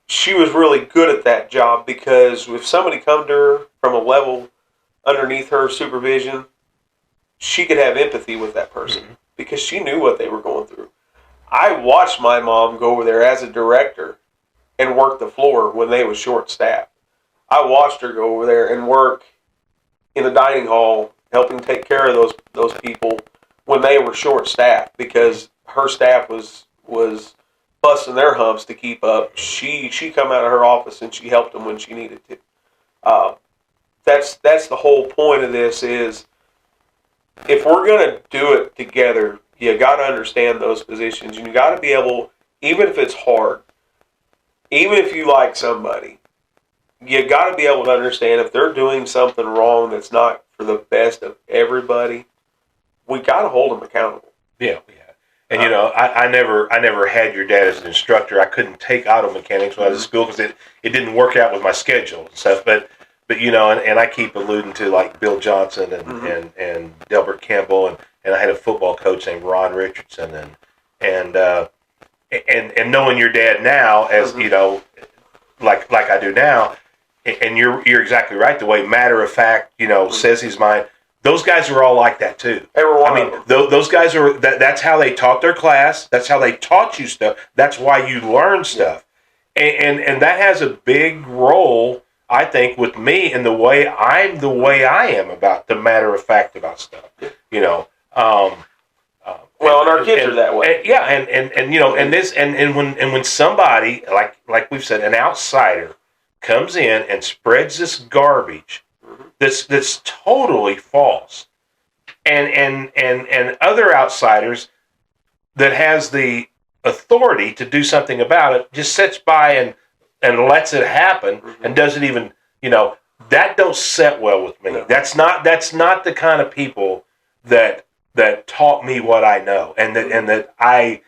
she was really good at that job because if somebody come to her from a level underneath her supervision, she could have empathy with that person because she knew what they were going through. I watched my mom go over there as a director and work the floor when they was short-staffed. I watched her go over there and work in the dining hall, helping take care of those people when they were short-staffed because her staff was busting their humps to keep up. She come out of her office and she helped them when she needed to. That's the whole point of this is if we're going to do it together, you got to understand those positions and you got to be able, even if it's hard, even if you like somebody, you got to be able to understand if they're doing something wrong that's not for the best of everybody, we got to hold them accountable. Yeah. And I never had your dad as an instructor. I couldn't take auto mechanics when I was in school because it didn't work out with my schedule and stuff. But and I keep alluding to like Bill Johnson and Delbert Campbell and I had a football coach named Ron Richardson and knowing your dad now as like I do now, and you're exactly right. The way matter of fact says his mind. Those guys are all like that too. Those guys are. That's how they taught their class. That's how they taught you stuff. That's why you learn stuff, and that has a big role, I think, with me and the way I am about the matter of fact about stuff. Well, and our kids are that way. And when somebody like we've said, an outsider comes in and spreads this garbage. That's totally false, and other outsiders that has the authority to do something about it just sits by and lets it happen and doesn't even that don't set well with me. No. That's not the kind of people that taught me what I know and that I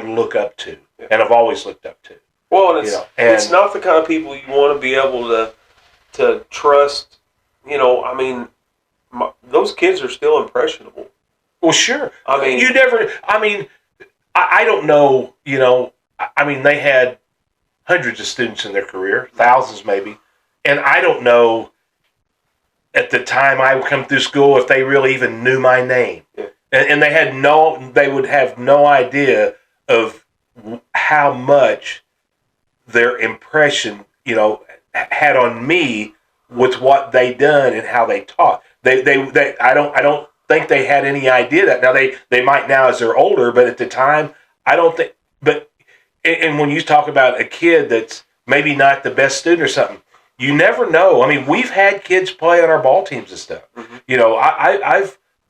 look up to and I've always looked up to. Well, and it's not the kind of people you want to be able to trust. Those kids are still impressionable. Well, sure. I don't know, they had hundreds of students in their career, thousands maybe, and I don't know at the time I would come through school if they really even knew my name. Yeah. And they would have no idea of how much their impression, had on me with what they done and how they taught. I don't think they had any idea that. Now they might now as they're older, but at the time I don't think. But and when you talk about a kid that's maybe not the best student or something, you never know. I mean, we've had kids play on our ball teams and stuff.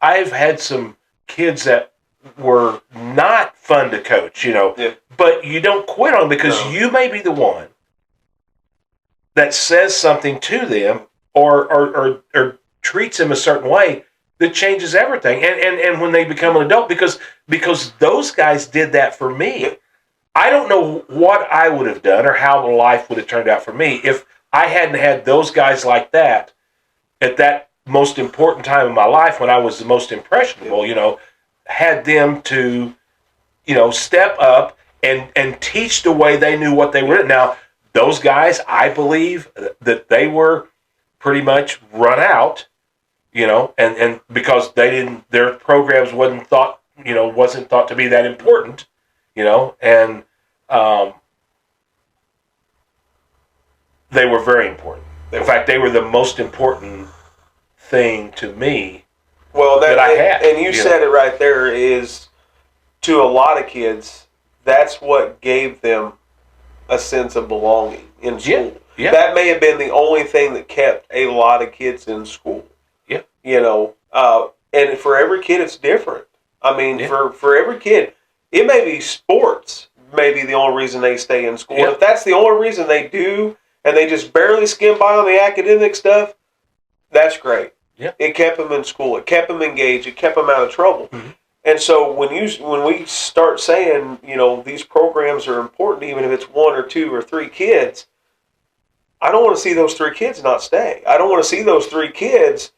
I've had some kids that were not fun to coach. But you don't quit on them because you may be the one that says something to them or treats them a certain way that changes everything. And when they become an adult, because those guys did that for me. I don't know what I would have done or how life would have turned out for me if I hadn't had those guys like that at that most important time in my life when I was the most impressionable, had them to, step up and teach the way they knew what they were. Now, those guys, I believe that they were pretty much run out, and because their programs wasn't thought to be that important, and they were very important. In fact, they were the most important thing to me. Well, that I had. And you said it right there, is to a lot of kids, that's what gave them a sense of belonging in school. Yeah. That may have been the only thing that kept a lot of kids in school. Yeah. And for every kid, it's different. I mean, for every kid, it may be sports, maybe the only reason they stay in school. Yeah. And if that's the only reason they do, and they just barely skim by on the academic stuff, that's great. Yeah. It kept them in school. It kept them engaged. It kept them out of trouble. Mm-hmm. And so when we start saying, these programs are important, even if it's 1 or 2 or 3 kids, I don't want to see those 3 kids not stay. I don't want to see those 3 kids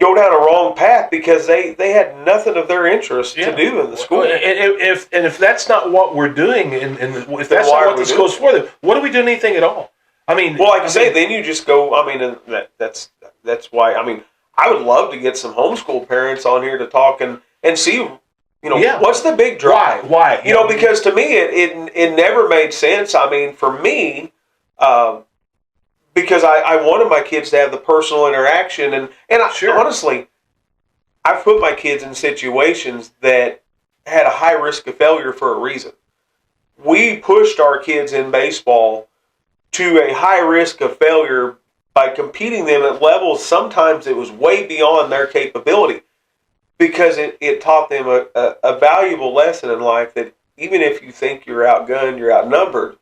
go down a wrong path because they had nothing of their interest to do in the school. And if that's not what we're doing, and if that's not what the school's for, then what are we doing anything at all? I mean, well, like I say, then you just go. I mean, and that's why. I mean, I would love to get some homeschool parents on here to talk and see. What's the big drive? Why? Because to me, it never made sense. I mean, for me, because I wanted my kids to have the personal interaction, and honestly, I've put my kids in situations that had a high risk of failure for a reason. We pushed our kids in baseball to a high risk of failure by competing them at levels sometimes it was way beyond their capability, because it taught them a valuable lesson in life that even if you think you're outgunned, you're outnumbered,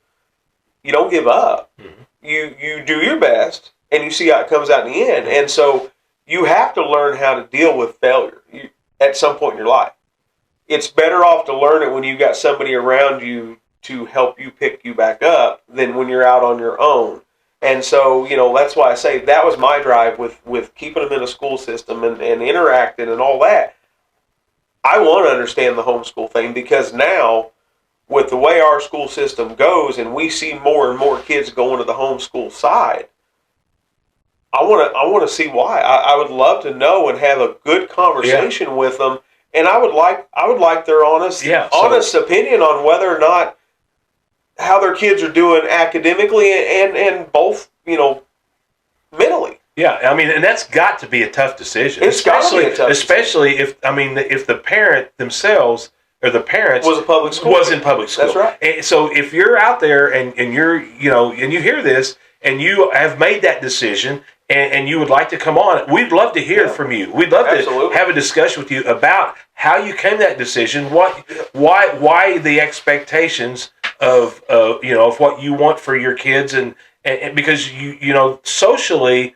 you don't give up. Mm-hmm. You do your best, and you see how it comes out in the end. And so you have to learn how to deal with failure at some point in your life. It's better off to learn it when you've got somebody around you to help you pick you back up than when you're out on your own. And so, that's why I say that was my drive with keeping them in a school system and interacting and all that. I want to understand the homeschool thing, because now, with the way our school system goes, and we see more and more kids going to the homeschool side, I want to see why. I would love to know and have a good conversation with them, and I would like their honest opinion on whether or not how their kids are doing academically and both, mentally. Yeah, I mean, and that's got to be a tough decision. It's got to be a tough especially decision. if the parent themselves or the parents was in public school. That's right. And so if you're out there and you're and you hear this and you have made that decision and you would like to come on, we'd love to hear from you. We'd love to have a discussion with you about how you came to that decision, why the expectations of what you want for your kids, and because socially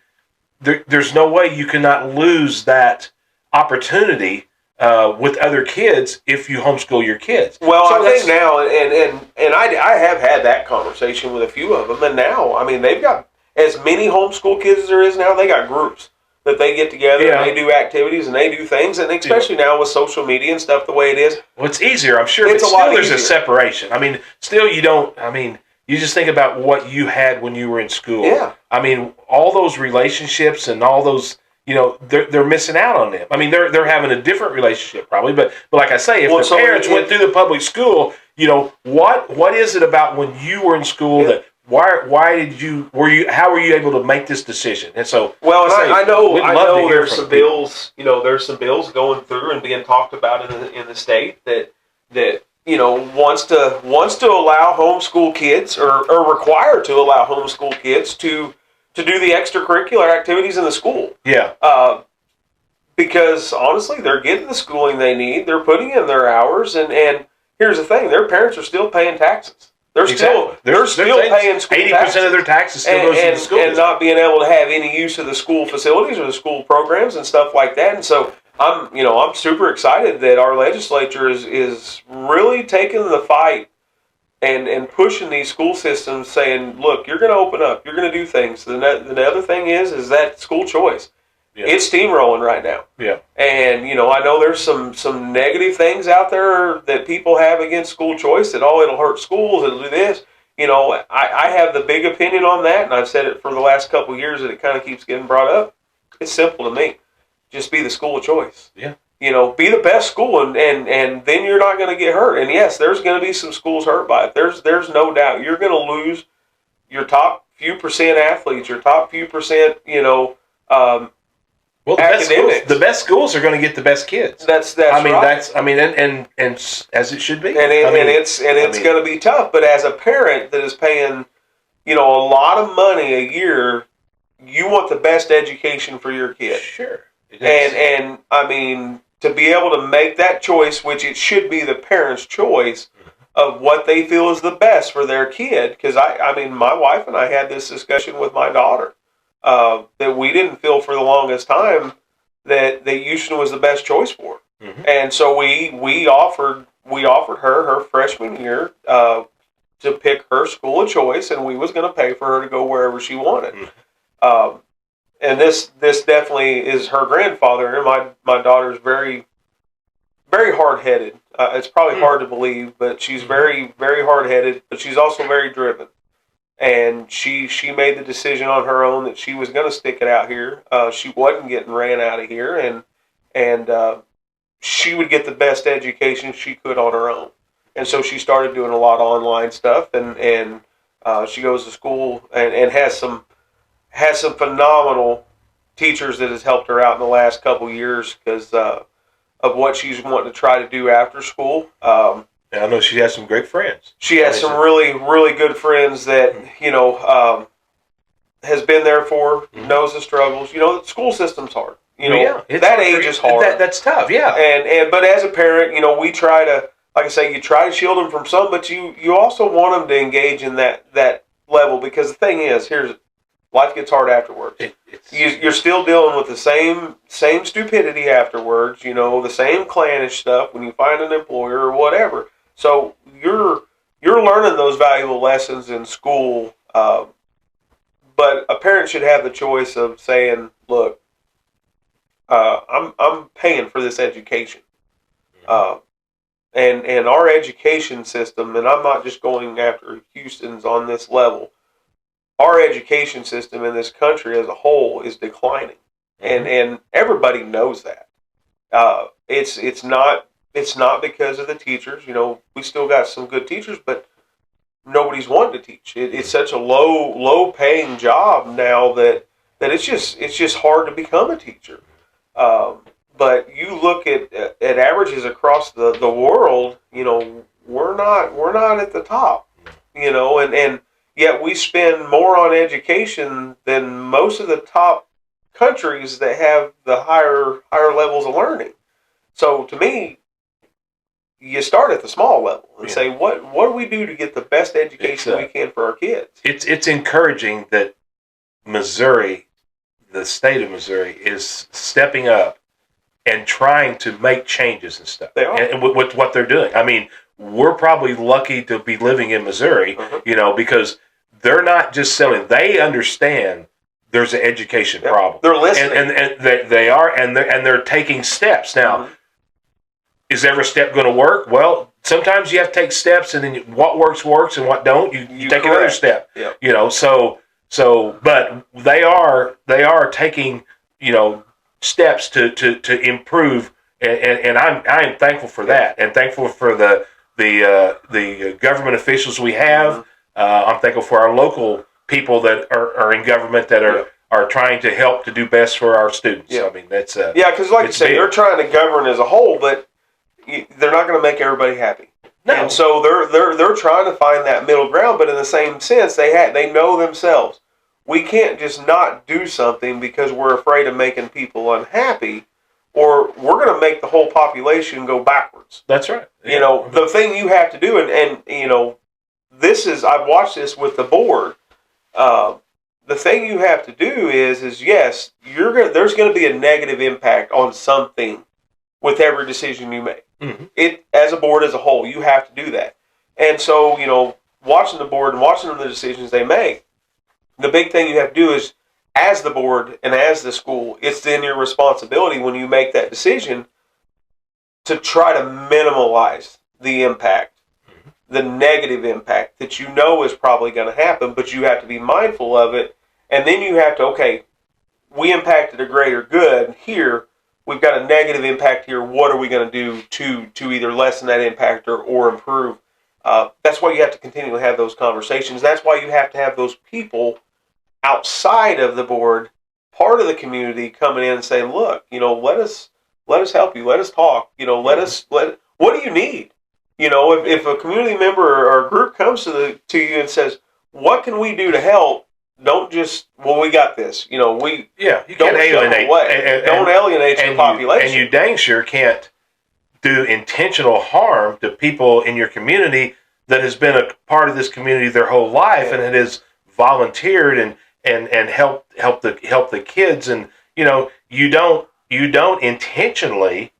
there's no way you cannot lose that opportunity with other kids if you homeschool your kids. Well, so I think now, and I have had that conversation with a few of them, and now, I mean, they've got as many homeschool kids as there is now. They got groups that they get together and they do activities and they do things, and especially now with social media and stuff the way it is. Well, it's easier, I'm sure, but still there's a separation. I mean, still you just think about what you had when you were in school. Yeah. I mean, all those relationships and all those, they're missing out on them. I mean, they're having a different relationship probably, but like I say, if the parents went through the public school, what is it about when you were in school that how were you able to make this decision? And so, I know there's some bills, there's some bills going through and being talked about in the state that wants to allow homeschool kids or require to allow homeschool kids to do the extracurricular activities in the school. Yeah. Because honestly, they're getting the schooling they need. They're putting in their hours, and here's the thing: their parents are still paying taxes. They're still paying school 80% of their taxes still goes to the schools, and not being able to have any use of the school facilities or the school programs and stuff like that. And so I'm super excited that our legislature is really taking the fight and pushing these school systems, saying, look, you're going to open up, you're going to do things. The other thing is that school choice. Yeah. It's steamrolling right now. Yeah. And, I know there's some negative things out there that people have against school choice, that, it'll hurt schools, it'll do this. I have the big opinion on that, and I've said it for the last couple of years, that it kind of keeps getting brought up. It's simple to me. Just be the school of choice. Yeah. be the best school, and then you're not going to get hurt. And yes, there's going to be some schools hurt by it. There's no doubt you're going to lose your top few percent athletes, your top few percent, well, the best schools are going to get the best kids. That's I mean, right. and as it should be. And it's going to be tough. But as a parent that is paying, a lot of money a year, you want the best education for your kid. Sure. And I mean, to be able to make that choice, which it should be the parent's choice of what they feel is the best for their kid. Because I mean, my wife and I had this discussion with my daughter. That we didn't feel for the longest time that Houston was the best choice for her. Mm-hmm. And so we offered her freshman year to pick her school of choice, and we was going to pay for her to go wherever she wanted. Mm-hmm. And this definitely is her grandfather, and my daughter's very, very hard-headed. It's probably hard to believe, but she's very, very hard-headed, but she's also very driven. And she made the decision on her own that she was going to stick it out here. She wasn't getting ran out of here, and she would get the best education she could on her own. And so she started doing a lot of online stuff, and she goes to school and has some phenomenal teachers that has helped her out in the last couple years because of what she's wanting to try to do after school. And I know she has some great friends. She has some really, really good friends that, has been there for her, knows the struggles. The school system's hard. That age is hard. That's tough, yeah. But as a parent, we try to, like I say, you try to shield them from some, but you also want them to engage in that level because the thing is, life gets hard afterwards. You're still dealing with the same stupidity afterwards, the same clannish stuff when you find an employer or whatever. So you're learning those valuable lessons in school, but a parent should have the choice of saying, "Look, I'm paying for this education, and our education system, and I'm not just going after Houston's on this level. Our education system in this country as a whole is declining, and everybody knows that. It's not because of the teachers. We still got some good teachers, but nobody's wanting to teach. It's such a low paying job now that it's just hard to become a teacher. But you look at averages across the world. We're not at the top. And yet we spend more on education than most of the top countries that have the higher levels of learning. So to me, you start at the small level and say, what do we do to get the best education we can for our kids? It's encouraging that Missouri, the state of Missouri, is stepping up and trying to make changes and stuff. They are. And with what they're doing. I mean, we're probably lucky to be living in Missouri, because they're not just selling. They understand there's an education problem. They're listening. And they are, and they're taking steps. Now, is every step going to work? Well, sometimes you have to take steps, and then what works, and what don't, you take another step. Yep. So, but they are taking, steps to improve, and I am thankful for that, and thankful for the government officials we have. I'm thankful for our local people that are in government that are trying to help to do best for our students. I mean, that's because like you say, they're trying to govern as a whole, but they're not going to make everybody happy. No. And so they're trying to find that middle ground, but in the same sense, they know themselves. We can't just not do something because we're afraid of making people unhappy, or we're going to make the whole population go backwards. That's right. The thing you have to do, and I've watched this with the board. The thing you have to do is yes, there's going to be a negative impact on something with every decision you make. It as a board as a whole, you have to do that. And so watching the board and watching the decisions they make, the big thing you have to do is, as the board and as the school, it's then your responsibility when you make that decision to try to minimize the impact, the negative impact that is probably going to happen, but you have to be mindful of it. And then you have to, we impacted a greater good here. we've got a negative impact here. What are we going to do to either lessen that impact or improve? That's why you have to continually have those conversations. That's why you have to have those people outside of the board, part of the community, coming in and saying, "Look, let us help you. Let us talk. What do you need? If a community member or a group comes to you and says, "What can we do to help?" Don't just, we got this. You can't alienate. Don't alienate your population. And you dang sure can't do intentional harm to people in your community that has been a part of this community their whole life and it has volunteered and helped the kids. And you don't intentionally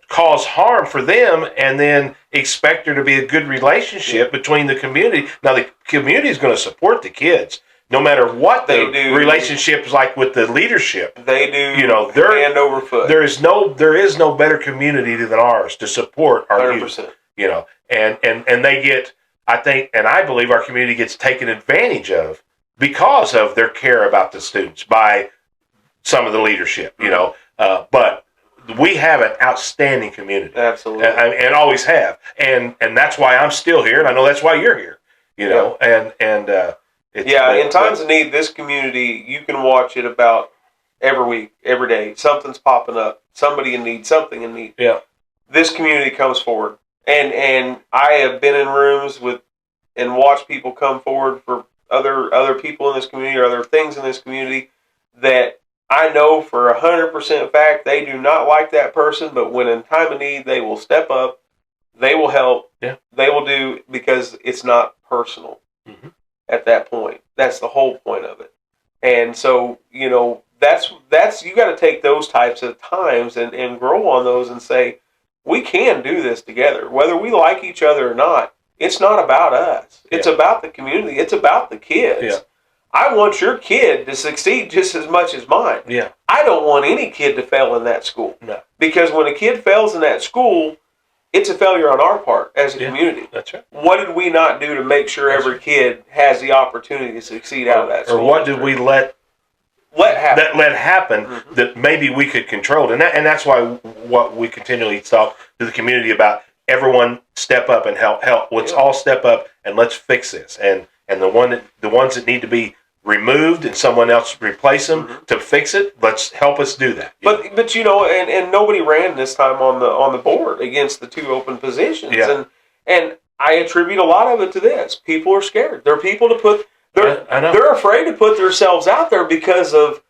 cause harm for them and then expect there to be a good relationship between the community. Now, the community is going to support the kids no matter what the relationship is like with the leadership. They do. Hand over foot. There is no better community than ours to support our 100%. youth. And they get, I think, and I believe our community gets taken advantage of because of their care about the students by some of the leadership. But we have an outstanding community. Absolutely. And always have. And that's why I'm still here, and I know that's why you're here. In times of need, this community, you can watch it about every week, every day. Something's popping up. Somebody in need, something in need. Yeah. This community comes forward. And I have been in rooms and watched people come forward for other people in this community or other things in this community that I know for 100% fact they do not like that person, but when in time of need, they will step up, they will help, they will do, because it's not personal at that point. That's the whole point of it. And so, that's you got to take those types of times and grow on those and say, we can do this together, whether we like each other or not. It's not about us. It's about the community. It's about the kids. Yeah. I want your kid to succeed just as much as mine. Yeah. I don't want any kid to fail in that school. No. Because when a kid fails in that school, it's a failure on our part as a community. That's right. What did we not do to make sure every kid has the opportunity to succeed out of that school? Or what did we let happen that maybe we could control? And that's why what we continually talk to the community about, everyone step up and help. Let's all step up and let's fix this. And the ones that need to be removed and someone else replace them to fix it, let's help us do that. But and nobody ran this time on the board against the two open positions. Yeah. And I attribute a lot of it to this. People are scared. They're people to put they're afraid to put themselves out there because of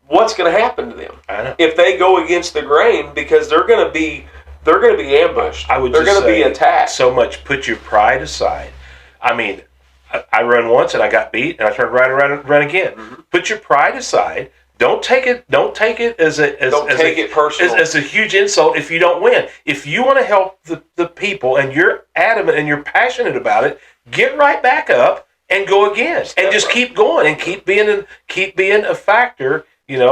what's going to happen to them. I know. If they go against the grain, because they're going to be ambushed. They're going to be attacked. So much, put your pride aside. I mean, I run once and I got beat, and I turned right around and run again. Put your pride aside. Don't take it as a huge insult if you don't win. If you want to help the people and you're adamant and you're passionate about it, get right back up and go again, and just keep going and keep being a factor. In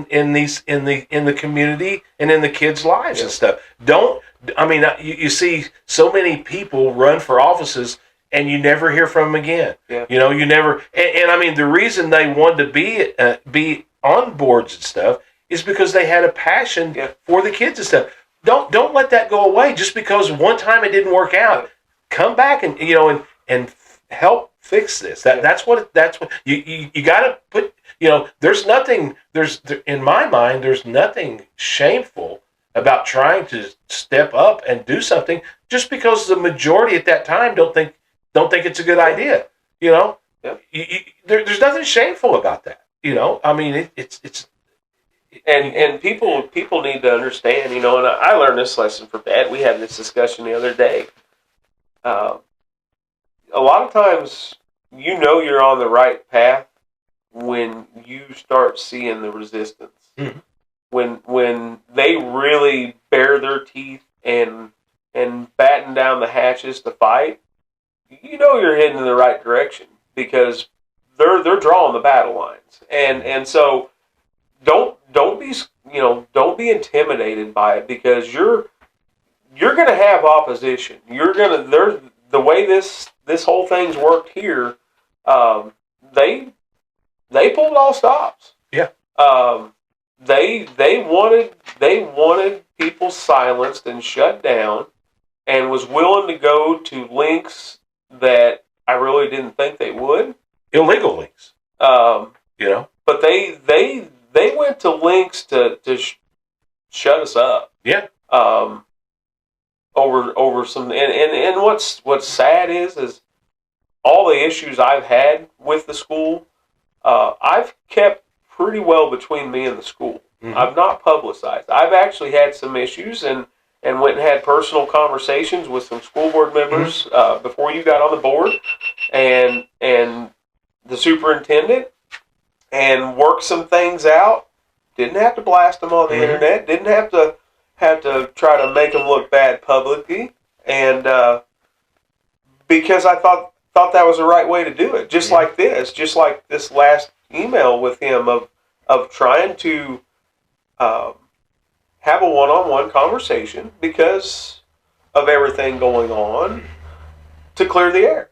the community and in the kids' lives and stuff. You see so many people run for offices and you never hear from them again. Yeah. You never. And I mean, the reason they wanted to be on boards and stuff is because they had a passion for the kids and stuff. Don't let that go away just because one time it didn't work out. Come back and and help fix this. That's what you got to put. In my mind, there's nothing shameful about trying to step up and do something just because the majority at that time don't think it's a good idea. There's nothing shameful about that. I mean, it's and people need to understand. And I learned this lesson from Dad. We had this discussion the other day. A lot of times, you're on the right path when you start seeing the resistance. Mm-hmm. When they really bare their teeth and batten down the hatches to fight, you're heading in the right direction because they're drawing the battle lines. And so don't be intimidated by it, because you're going to have opposition. The way this whole thing's worked here, they pulled all stops. Yeah. they wanted people silenced and shut down, and was willing to go to lengths that I really didn't think they would. Illegal links. You know. But they went to lengths to shut us up. Yeah. Over some and what's sad is all the issues I've had with the school, I've kept pretty well between me and the school. Mm-hmm. I've not publicized. I've actually had some issues and went and had personal conversations with some school board members before you got on the board, and the superintendent, and worked some things out. Didn't have to blast them on the internet. Didn't have to try to make them look bad publicly, and because I thought that was the right way to do it. Just like this last email with him of trying to have a one-on-one conversation because of everything going on to clear the air.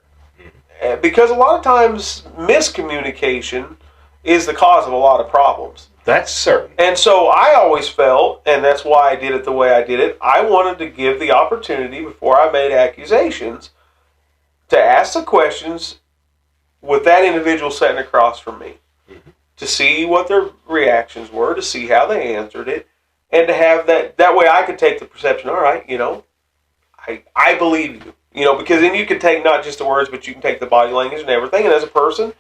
Because a lot of times miscommunication is the cause of a lot of problems. That's certain. And so I always felt, and that's why I did it the way I did it, I wanted to give the opportunity before I made accusations to ask the questions with that individual sitting across from me, to see what their reactions were, to see how they answered it, and to have that way I could take the perception, all right, I believe you, because then you can take not just the words, but you can take the body language and everything, and as a person,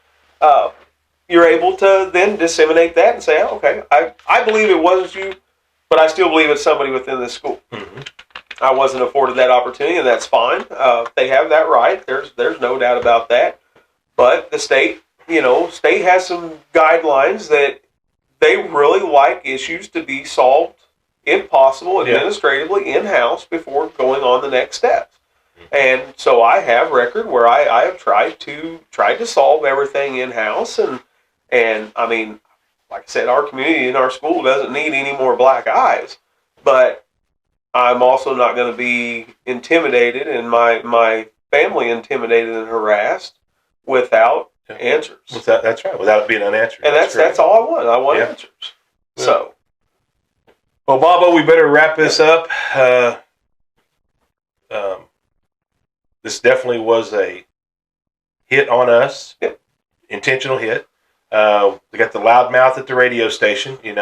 you're able to then disseminate that and say, oh, okay, I believe it wasn't you, but I still believe it's somebody within this school. Mm-hmm. I wasn't afforded that opportunity, and that's fine. They have that right. There's no doubt about that. But the state has some guidelines that they really like issues to be solved, if possible, administratively in-house before going on the next steps. And so I have record where I have tried to solve everything in-house, and I mean, like I said, our community and our school doesn't need any more black eyes, but I'm also not going to be intimidated and my family intimidated and harassed without answers. That's right, without it being unanswered. And that's all I want. I want answers. Yeah. So, well, Bobo, we better wrap this up. This definitely was a hit on us. Yep. Intentional hit. We got the loudmouth at the radio station, and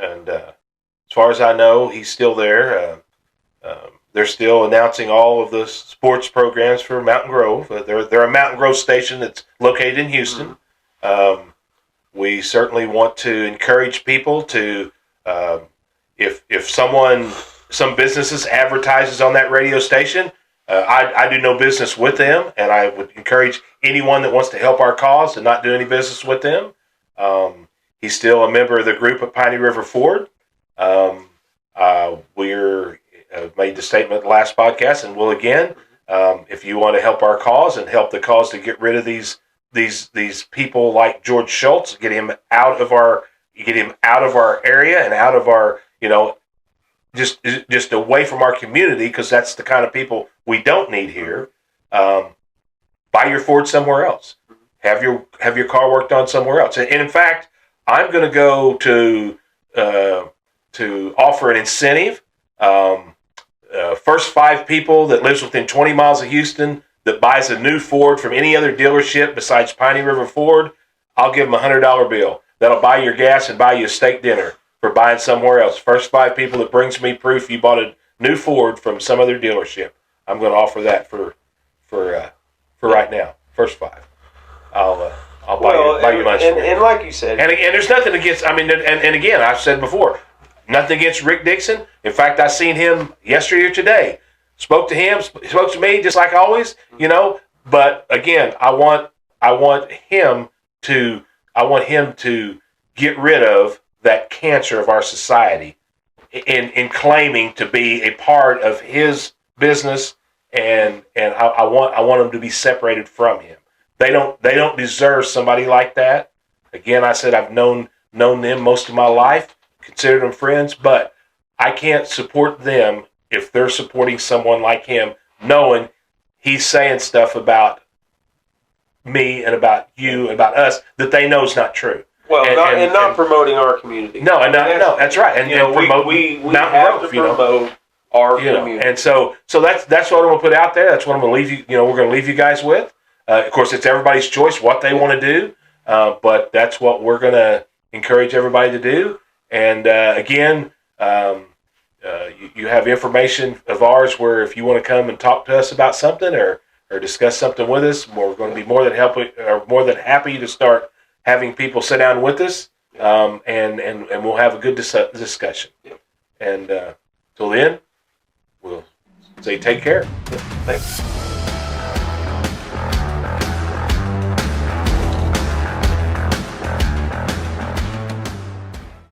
as far as I know, he's still there. They're still announcing all of the sports programs for Mountain Grove. They're a Mountain Grove station that's located in Houston. Mm-hmm. We certainly want to encourage people to, if some businesses advertises on that radio station, I do no business with them, and I would encourage anyone that wants to help our cause to not do any business with them. He's still a member of the group at Piney River Ford. We're made the statement last podcast, and will again. If you want to help our cause and help the cause to get rid of these people like George Schultz, get him out of our area and out of our just away from our community, because that's the kind of people we don't need here. Buy your Ford somewhere else. Have your car worked on somewhere else. And in fact, I'm going to go to offer an incentive. First 5 people that lives within 20 miles of Houston that buys a new Ford from any other dealership besides Piney River Ford, I'll give them a $100 bill. That'll buy your gas and buy you a steak dinner for buying somewhere else. First 5 people that brings me proof you bought a new Ford from some other dealership, I'm going to offer that for right now. First 5. I'll buy you lunch. And like you said, and there's nothing against. I mean, and again, I've said before, nothing against Rick Dixon. In fact, I seen him yesterday or today. Spoke to him. Spoke to me just like always. But again, I want him to get rid of that cancer of our society in claiming to be a part of his business, and I want him to be separated from him. They don't deserve somebody like that. Again, I said I've known them most of my life, considered them friends, but I can't support them if they're supporting someone like him, knowing he's saying stuff about me and about you and about us that they know is not true. Well, not promoting our community. No, that's right. And promote we mountain have growth, to promote our community. And so that's what I'm going to put out there. That's what I'm going to leave you. We're going to leave you guys with. Of course, it's everybody's choice what they want to do, but that's what we're going to encourage everybody to do. And again, you have information of ours where if you want to come and talk to us about something or discuss something with us, we're going to be more than happy to start having people sit down with us, and we'll have a good discussion. Yep. And till then, we'll say take care. Thanks.